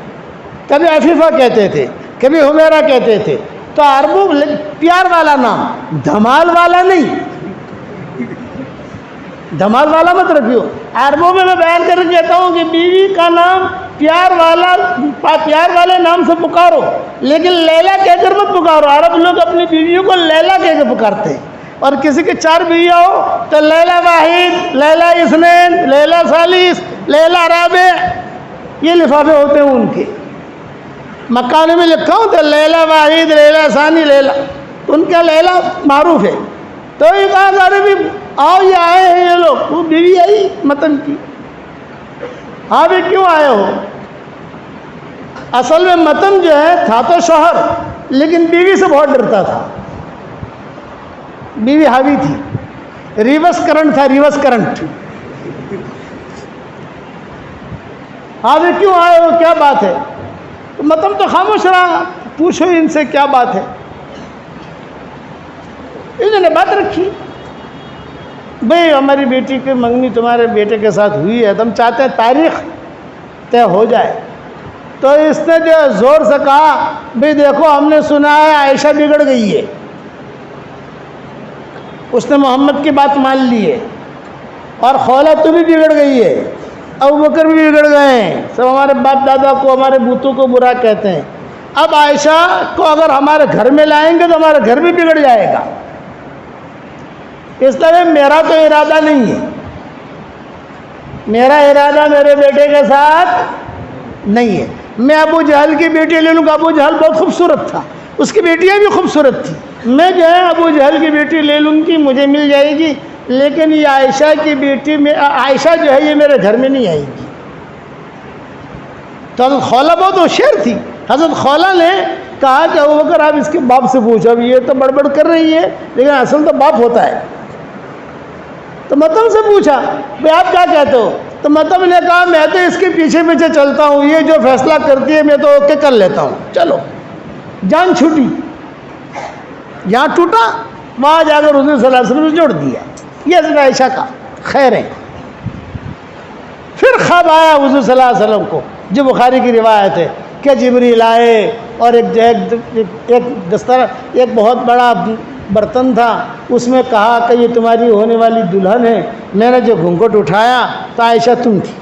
کبھی عفیفہ کہتے تھے، کبھی حمیرہ کہتے تھے۔ تو عربوں پیار والا نام، دھمال والا نہیں، دھمال والا مت رکھیو۔ عربوں میں بیان کر کے کہتا ہوں کہ بیوی کا نام پیار والے نام سے پکارو، لیکن لیلا کہہ کر مت پکارو۔ عرب لوگ اپنی بیویوں کو لیلا کہہ کے پکارتے ہیں، اور کسی کے 4 بیویاں ہو تو لیلا واحد، لیلا اثنین، لیلا ثالث، لیلا رابع، یہ لفافے ہوتے ہیں ان کے۔ مکانے میں لکھا ہوں تو لیلا واحد، لیلا ثانی، لیلا، ان کا لیلا معروف ہے۔ تو یہ کہا ارے بھی آؤ، یہ آئے ہیں یہ لوگ، وہ بیوی آئی متن کی، ہاں بھی کیوں آئے ہو؟ اصل میں متن جو ہے تھا تو شوہر، لیکن بیوی سے بہت ڈرتا تھا، بیوی حاوی تھی، ریورس کرنٹ تھا، ریورس کرنٹ۔ ہاں بھی کیوں آئے ہو، کیا بات ہے؟ تو متن تو خاموش رہا، پوچھو ان سے کیا بات ہے۔ انہوں نے بات رکھی، بھئی ہماری بیٹی کی منگنی تمہارے بیٹے کے ساتھ ہوئی ہے، تو ہم چاہتے ہیں تاریخ طے ہو جائے۔ تو اس نے جو زور سے کہا بھئی دیکھو ہم نے سنا ہے عائشہ بگڑ گئی ہے، اس نے محمد کی بات مان لی ہے، اور خولا تو بھی بگڑ گئی ہے، ابوبکر بھی بگڑ گئے ہیں، سب ہمارے باپ دادا کو، ہمارے بتوں کو برا کہتے ہیں، اب عائشہ کو اگر ہمارے گھر میں لائیں گے تو ہمارا گھر بھی بگڑ جائے گا۔ اس طرح میرا تو ارادہ نہیں ہے، میرا ارادہ میرے بیٹے کے ساتھ نہیں ہے، میں ابو جہل کی بیٹی لے لوں گا، ابو جہل بہت خوبصورت تھا، اس کی بیٹیاں بھی خوبصورت تھی، میں جو ہے ابو جہل کی بیٹی لے لوں گی، مجھے مل جائے گی، لیکن یہ عائشہ کی بیٹی میں، عائشہ جو ہے یہ میرے گھر میں نہیں آئے گی۔ تو حضرت خولا بہت ہوشیار تھی، حضرت خولا نے کہا کہ ابوبکر آپ اس کے باپ سے پوچھو، اب یہ تو بڑبڑ کر رہی ہے لیکن اصل تو باپ ہوتا ہے۔ تو متم سے پوچھا بھئی آپ کیا کہتے ہو؟ تو متم نے کہا میں تو اس کے پیچھے پیچھے چلتا ہوں، یہ جو فیصلہ کرتی ہے میں تو اوکے کر لیتا ہوں، چلو۔ جان چھوٹی، یہاں ٹوٹا، وہاں جا کر حضور صلی اللہ علیہ وسلم نے جوڑ دیا۔ یہ حضرت عائشہ کا خیر ہے۔ پھر خواب آیا حضور صلی اللہ علیہ وسلم کو، جو بخاری کی روایت ہے کہ جبریل آئے اور ایک بہت بڑا برتن تھا، اس میں کہا کہ یہ تمہاری ہونے والی دلہن ہے۔ میں نے جو گھونگھٹ اٹھایا تو عائشہ تم تھی،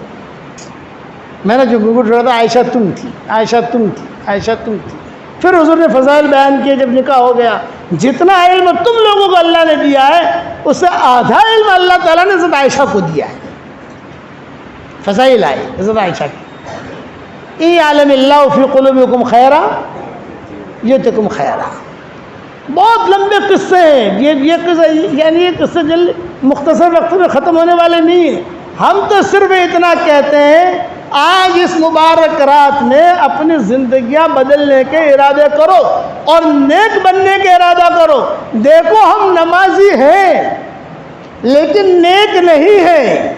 میں نے جو گھونگھٹ اٹھایا تھا عائشہ تم تھی، عائشہ تم تھی، عائشہ تم تھی۔ پھر حضور نے فضائل بیان کیے، جب نکاح ہو گیا، جتنا علم تم لوگوں کو اللہ نے دیا ہے اس سے آدھا علم اللہ تعالیٰ نے حضرت عائشہ کو دیا ہے۔ فضائل آئے حضرت عائشہ کی، ای عالم اللہ فی قلوبکم خیرا یؤتکم خیرا۔ بہت لمبے قصے ہیں یہ قصے، یعنی یہ قصے مختصر وقت میں ختم ہونے والے نہیں ہیں۔ ہم تو صرف اتنا کہتے ہیں آج اس مبارک رات میں اپنی زندگیاں بدلنے کے ارادے کرو اور نیک بننے کے ارادہ کرو۔ دیکھو ہم نمازی ہیں لیکن نیک نہیں ہیں،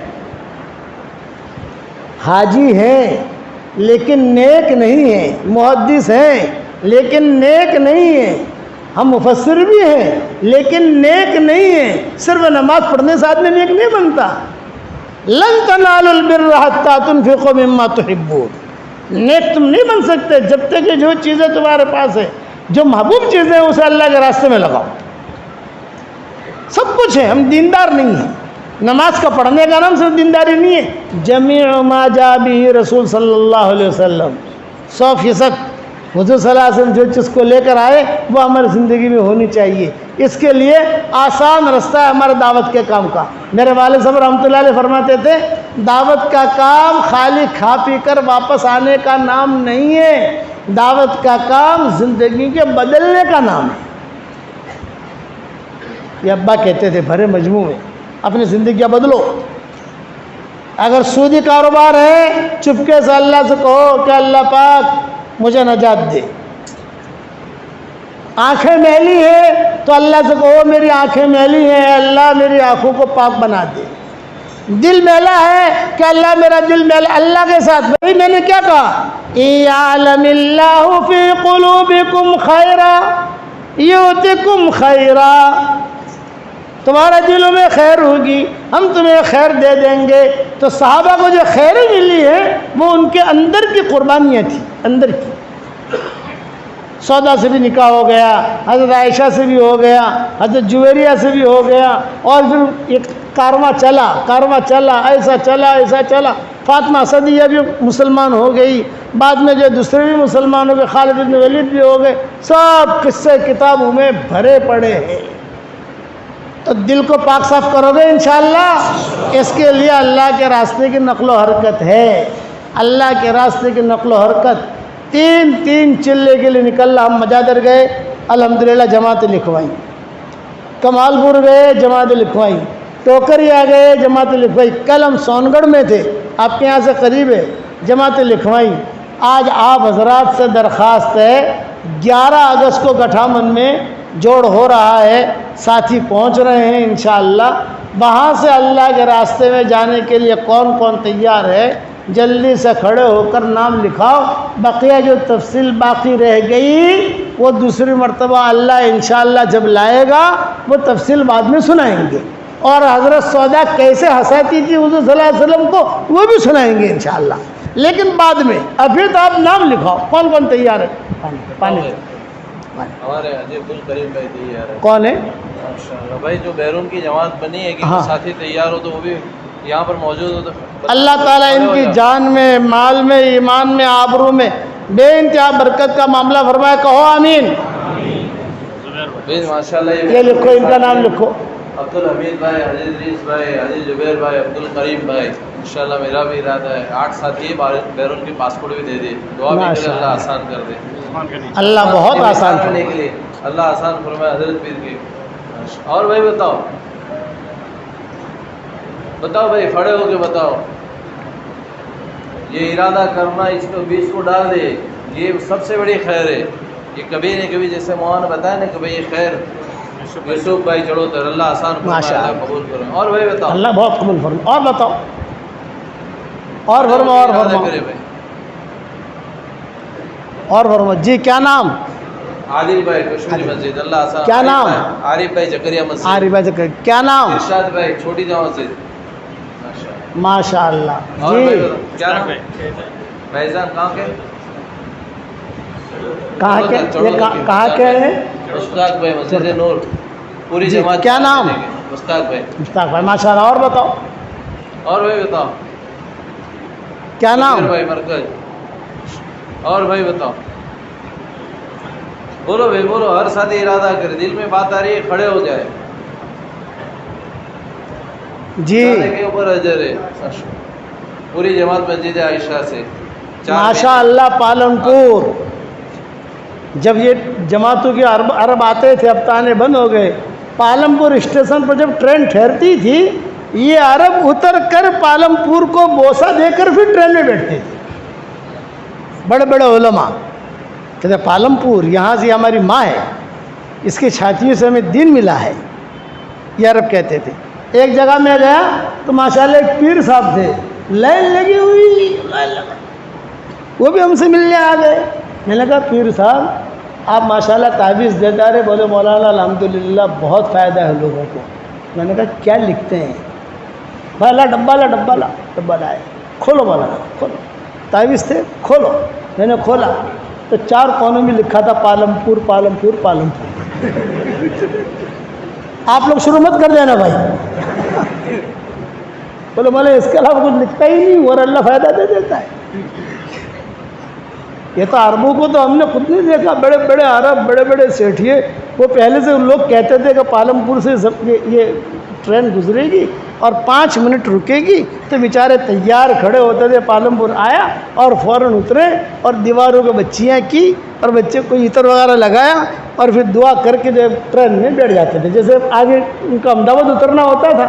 حاجی ہیں لیکن نیک نہیں ہیں، محدث ہیں لیکن نیک نہیں ہیں، ہم مفسر بھی ہیں لیکن نیک نہیں ہیں۔ صرف نماز پڑھنے سے آدمی نیک نہیں بنتا۔ لن تنالوا البر حتى تنفقوا مما تحبون، نیک تم نہیں بن سکتے جب تک کہ جو چیزیں تمہارے پاس ہے، جو محبوب چیزیں ہیں اسے اللہ کے راستے میں لگاؤ۔ سب کچھ ہے، ہم دیندار نہیں ہیں۔ نماز کا پڑھنے کا نام صرف دینداری نہیں ہے۔ جمیع ما جاء به رسول صلی اللہ علیہ وسلم، 100% حضور صلی اللہ علیہ وسلم جو چیز کو لے کر آئے وہ ہماری زندگی میں ہونی چاہیے۔ اس کے لیے آسان رستہ ہے ہمارے دعوت کے کام کا۔ میرے والد صاحب رحمۃ اللہ علیہ فرماتے تھے دعوت کا کام خالی کھا پی کر واپس آنے کا نام نہیں ہے، دعوت کا کام زندگی کے بدلنے کا نام ہے. یہ ابا کہتے تھے بھرے مجموع میں اپنی زندگیاں بدلو. اگر سودی کاروبار ہے چپکے سے اللہ سے کہو کہ اللہ پاک مجھے نجات دے. آنکھیں میلی ہے تو اللہ سے کہو میری آنکھیں میلی ہیں, اللہ میری آنکھوں کو پاک بنا دے. دل میلا ہے کہ اللہ میرا دل میلا, اللہ کے ساتھ بھائی میں نے کیا کہا, یعلم اللہ فی قلوبکم خیرا یؤتکم خیرا, تمہارے دلوں میں خیر ہوگی ہم تمہیں خیر دے دیں گے. تو صحابہ کو جو خیریں ملی ہے وہ ان کے اندر کی قربانیاں تھیں, اندر کی. سودا سے بھی نکاح ہو گیا, حضرت عائشہ سے بھی ہو گیا, حضرت جویریہ سے بھی ہو گیا, اور پھر ایک کارواں چلا ایسا چلا. فاطمہ صدیہ بھی مسلمان ہو گئی, بعد میں جو دوسرے بھی مسلمان ہو گئے, خالد بن ولید بھی ہو گئے. سب قصے کتابوں میں بھرے پڑے ہیں. تو دل کو پاک صاف کرو گے انشاءاللہ. اس کے لیے اللہ کے راستے کی نقل و حرکت ہے. اللہ کے راستے کی نقل و حرکت. تین چلے کے لیے نکلنا. ہم مجادر گئے الحمدللہ جماعتیں لکھوائیں, کمال پور گئے جماعتیں لکھوائیں, ٹوکریا گئے جماعتیں لکھوائی. کل ہم سونگڑھ میں تھے, آپ کے یہاں سے قریب ہے, جماعتیں لکھوائیں. آج آپ حضرات سے درخواست ہے 11 اگست کو گٹھامن میں جوڑ ہو رہا ہے, ساتھی پہنچ رہے ہیں انشاءاللہ. وہاں سے اللہ کے راستے میں جانے کے لیے کون کون تیار ہے جلدی سے کھڑے ہو کر نام لکھاؤ. بقیہ جو تفصیل باقی رہ گئی وہ دوسری مرتبہ اللہ انشاءاللہ جب لائے گا وہ تفصیل بعد میں سنائیں گے. اور حضرت سودا کیسے ہنساتی تھی حضور صلی اللہ علیہ وسلم کو وہ بھی سنائیں گے انشاءاللہ, لیکن بعد میں. ابھی تو آپ نام لکھاؤ کون کون تیار ہے. پانی ہمارے عبد الکریم بھائی تیار ہے. کون ہے ماشاءاللہ بھائی, جو بیرون کی جماعت بنی ہے کہ ساتھی تیار ہو تو وہ بھی یہاں پر موجود ہو. تو اللہ تعالیٰ ان کی جان میں, مال میں, ایمان میں, آبرو میں بے انتہا برکت کا معاملہ فرمائے. کہو آمین. ماشاءاللہ یہ لکھو, ان کا نام لکھو. عبد الحمید بھائی, عزیز ادریس بھائی, عزیز زبیر بھائی, عبد الکریم بھائی. انشاءاللہ میرا بھی ارادہ ہے 8 ساتھی بیرون کی پاسپورٹ بھی دے دے. دعا بھی کرے اللہ آسان کر دے. اللہ بہت آسان کرنے کے لیے اللہ آسان فرمائے حضرت پیر کی. اور بھائی بتاؤ بھائی, کھڑے ہو کے بتاؤ. یہ ارادہ کرنا, اس کو بیچ کو ڈال دے, یہ سب سے بڑی خیر ہے. یہ کبھی نہ کبھی جیسے مولانا نے بتایا نا کہ بھائی یہ خیر یوسف بھائی چڑھو تو اللہ آسان فرمائے, اللہ قبول کرے. اور بھائی بتاؤ, اللہ بہت قبول فرمائے. اور بتاؤ, اور فرما. جی کیا نام؟ عادل بھائی کشمیری مسجد. اللہ آسان. کیا نام؟ عارف بھائی زکریا مسجد. عارف بھائی زکریا. کیا نام؟ ارشاد بھائی چھوٹی جامع مسجد. ماشاء اللہ. جی کیا نام؟ فیضان. کہاں کے ہیں؟ مشتاق بھائی مسجد نور. پوری جماعت. کیا نام؟ مشتاق بھائی. مشتاق بھائی ماشاء اللہ. اور بتاؤ. اور بھائی بتاؤ کیا نام؟ بھائی مرکز. اور بھائی بتاؤ, بولو بھائی بولو. ہر ساتھی ارادہ کرے, دل میں بات آ رہی ہے کھڑے ہو جائے. جی کے اوپر اجر ہے. پوری جماعت مسجد عائشہ سے. ماشاء اللہ. پالنپور جب یہ جماعتوں کے عرب آتے تھے, اب تانے بند ہو گئے. پالنپور اسٹیشن پر جب ٹرین ٹھہرتی تھی یہ عرب اتر کر پالنپور کو بوسہ دے کر پھر ٹرین میں بیٹھتے تھے. بڑے بڑے علماء کہتے پالنپور یہاں سے ہماری ماں ہے, اس کی چھاتیوں سے ہمیں دین ملا ہے, یہ عرب کہتے تھے. ایک جگہ میں گیا تو ماشاءاللہ ایک پیر صاحب تھے, لائن لگی ہوئی, وہ بھی ہم سے ملنے آ گئے. میں نے کہا پیر صاحب آپ ماشاءاللہ تعویذ دیتا رہے. بولے مولانا الحمدللہ بہت فائدہ ہے لوگوں کو. میں نے کہا کیا لکھتے ہیں؟ بھائی لا ڈبہ لائے. کھولو مولانا کھولو. تعویذ تھے, کھولو. میں نے کھولا تو 4 کونوں میں لکھا تھا پالنپور پالنپور پالنپور. آپ لوگ شروع مت کر دینا بھائی. بولے بولے اس کے علاوہ کچھ لکھتا ہی نہیں اور اللہ فائدہ دے دیتا ہے. یہ تو عربوں کو تو ہم نے خود نہیں دیکھا. بڑے بڑے عرب, بڑے بڑے سیٹھیے, وہ پہلے سے لوگ کہتے تھے کہ پالمپور سے یہ ٹرین گزرے گی اور 5 منٹ رکے گی، تو بیچارے تیار کھڑے ہوتے تھے، پالمپور آیا اور فوراً اترے اور دیواروں کو بچیاں کی اور بچے کو عطر وغیرہ لگایا اور پھر دعا کر کے جو ٹرین میں بیٹھ جاتے تھے، جیسے آگے ان کا احمدآباد اترنا ہوتا تھا۔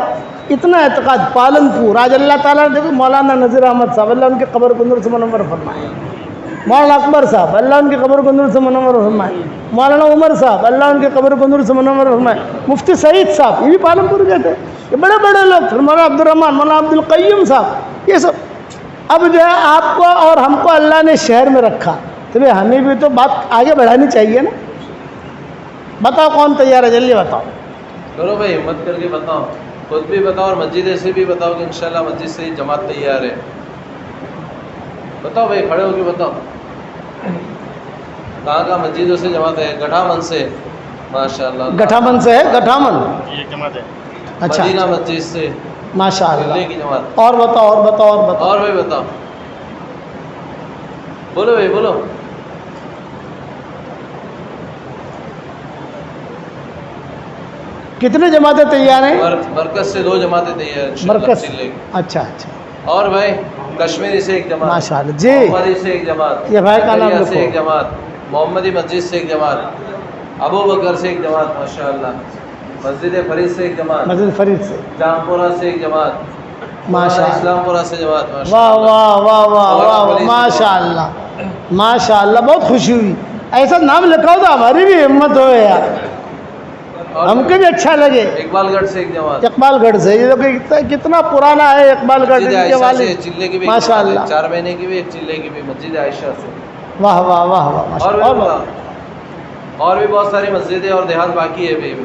اتنا اعتقاد پالمپور۔ آج اللہ تعالیٰ نے دیکھو مولانا نذیر احمد صاحب، اللہ ان کے قبر کو نور سے منور فرمائے، مولانا اکبر صاحب، اللہ ان کے قبر کو نور سے منور فرمائے، مولانا عمر صاحب، اللہ ان کے قبر کو نور سے منور فرمائے، مفتی سعید صاحب، یہ بھی پالمپور کے تھے، یہ بڑے بڑے لوگ، پھر مولانا عبد الرحمن، مولانا عبد القیوم صاحب، یہ سب۔ اب جو ہے آپ کو اور ہم کو اللہ نے شہر میں رکھا، تو بھائی ہمیں بھی تو بات آگے بڑھانی چاہیے نا۔ بتاؤ کون تیار ہے، جلدی بتاؤ۔ کرو بھائی، ہمت کر کے بتاؤ، خود بھی بتاؤ اور مسجد سے بھی بتاؤ کہ انشاءاللہ مسجد سے ہی جماعت تیار ہے۔ بتاؤ بھائی، کھڑے ہو کے بتاؤ کہاں مسجدوں سے جماعت ہے؟ گٹھا من سے، ماشاءاللہ۔ گٹھا من سے ہے؟ گٹھا من یہ جماعت ہے۔ اچھا، مدینہ مسجد سے ماشاءاللہ۔ دلی کی جماعت۔ اور بتاؤ، اور بتاؤ، اور بتاؤ، اور بھائی بتاؤ، بولو بھائی بولو۔ کتنے جماعتیں تیار ہیں؟ مرکز سے 2 جماعتیں تیار ہیں انشاءاللہ مرکز، ضلع کی۔ اچھا اچھا، اور بھائی کشمیری سے ایک جماعت، ماشاءاللہ جی۔ محمدی سے ایک جماعت، یہ بھائی کا نام دریا سے لکھو۔ ایک جماعت، محمدی مسجد سے ایک جماعت، ابو بکر سے ایک جماعت، ماشاءاللہ، مسجد فرید سے ایک جماعت، مسجد فرید سے، جامپورہ سے ایک جماعت، ماشاءاللہ۔ اسلام پورہ سے جماعت، واہ ماشاءاللہ۔ واہ واہ واہ واہ واہ، ماشاءاللہ ماشاءاللہ، بہت خوشی ہوئی۔ ایسا نام لکھاؤ تو ہماری بھی ہمت ہو یار، اور ہم کو بھی اچھا لگے۔ اقبال گڑھ سے ایک جماعت، اقبال گڑھ سے، یہ دیکھو کتنا پرانا ہے اقبال گڑھ مسجد کے عائشہ والد، سے چلے کی بھی ایک ماشاءاللہ۔ جماعت ہے، 4 مہینے کی بھی، ایک چلے کی بھی، مسجد عائشہ سے۔ واہ واہ واہ واہ، اور ماشاءاللہ۔ بھی اور بتاؤ، اور بھی بہت ساری مسجدیں اور دیہات باقی ہے ابھی بھی،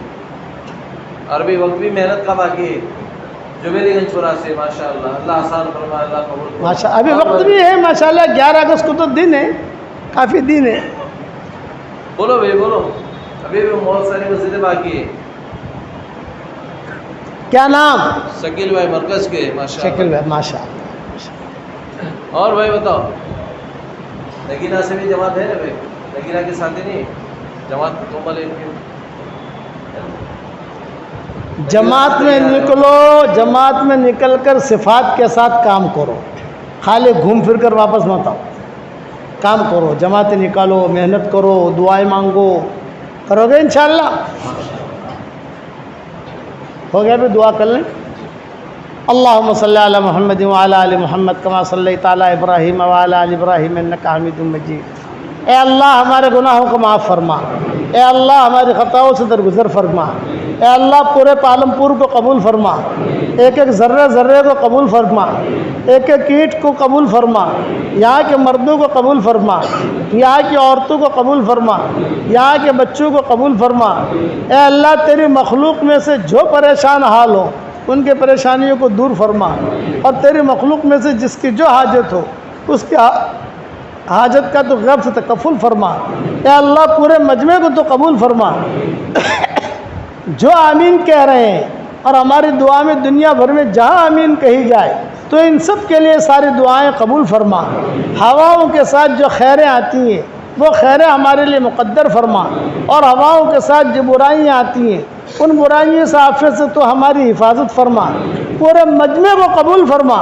عربی وقت بھی محنت کا باقی ہے، جبیلی گنج پورہ سے، ماشاءاللہ، اللہ آسان فرمائے، اللہ قبول فرمائے۔ ماشاء ابھی وقت بھی ہے ماشاءاللہ، 11 اگست کو تو دن ہے، کافی دن ہے۔ بولو بھائی بولو، ابھی بھی بہت ساری مسجدیں باقی ہے۔ کیا نام؟ شکیل بھائی مرکز کے، ماشاءاللہ۔ شکل ہے، ماشاءاللہ۔ اور بھائی بتاؤ، نگینہ سے بھی جماعت ہے نا بھائی؟ نگینہ کے ساتھ ہی نہیں جماعت مکمل ہے ان کی؟ جماعت میں نکلو، جماعت میں نکل کر صفات کے ساتھ کام کرو، خالی گھوم پھر کر واپس مت آؤ، کام کرو، جماعتیں نکالو، محنت کرو، دعائیں مانگو، کرو گے انشاءاللہ؟ ہو گیا بھی، دعا کر لیں۔ اللہم صلی علی محمد وعلی آل محمد کما صلیت علی ابراہیم وعلی آل ابراہیم انک حمید مجید۔ اے اللہ ہمارے گناہوں کو معاف فرما، اے اللہ ہماری خطاؤں سے درگزر فرما، اے اللہ پورے پالمپور کو قبول فرما، ایک ایک ذرے ذرے کو قبول فرما، ایک ایک اینٹ کو قبول فرما، یہاں کے مردوں کو قبول فرما، یہاں کی عورتوں کو قبول فرما، یہاں کے بچوں کو قبول فرما۔ اے اللہ تیری مخلوق میں سے جو پریشان حال ہو ان کے پریشانیوں کو دور فرما، اور تیری مخلوق میں سے جس کی جو حاجت ہو اس کی حاجت کا تو غیب سے تکفل فرما۔ اے اللہ پورے مجمع کو تو قبول فرما۔ جو آمین کہہ رہے ہیں اور ہماری دعا میں دنیا بھر میں جہاں آمین کہی جائے تو ان سب کے لیے ساری دعائیں قبول فرما۔ ہواؤں کے ساتھ جو خیریں آتی ہیں وہ خیریں ہمارے لیے مقدر فرما، اور ہواؤں کے ساتھ جو برائیاں آتی ہیں ان برائیوں سے آفت سے تو ہماری حفاظت فرما۔ پورے مجمع کو قبول فرما۔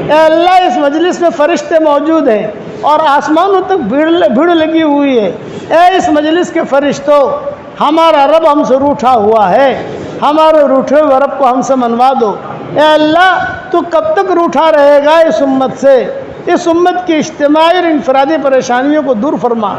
اے اللہ اس مجلس میں فرشتے موجود ہیں اور آسمانوں تک بھیڑ لگی ہوئی ہے۔ اے اس مجلس کے فرشتوں، ہمارا رب ہم سے روٹھا ہوا ہے، ہمارے روٹھے ہوئے رب کو ہم سے منوا دو۔ اے اللہ تو کب تک روٹھا رہے گا اس امت سے؟ اس امت کی اجتماعی اور انفرادی پریشانیوں کو دور فرما۔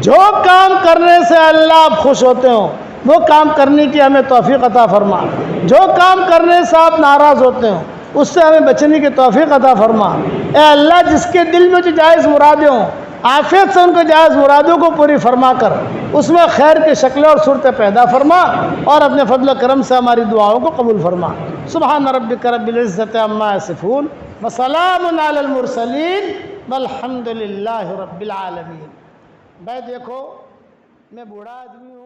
جو کام کرنے سے اللہ آپ خوش ہوتے ہوں وہ کام کرنے کی ہمیں توفیق عطا فرما، جو کام کرنے سے آپ ناراض ہوتے ہوں اس سے ہمیں بچنے کی توفیق عطا فرما۔ اے اللہ جس کے دل میں جو جائز مرادیں ہوں عافیت سے ان کو جائز مرادوں کو پوری فرما کر اس میں خیر کی شکلیں اور صورتیں پیدا فرما، اور اپنے فضل و کرم سے ہماری دعاؤں کو قبول فرما۔ سبحان ربک رب العزت عما یصفون وسلام علی المرسلین والحمد للہ رب العالمین۔ بھائی دیکھو میں بوڑھا آدمی ہوں۔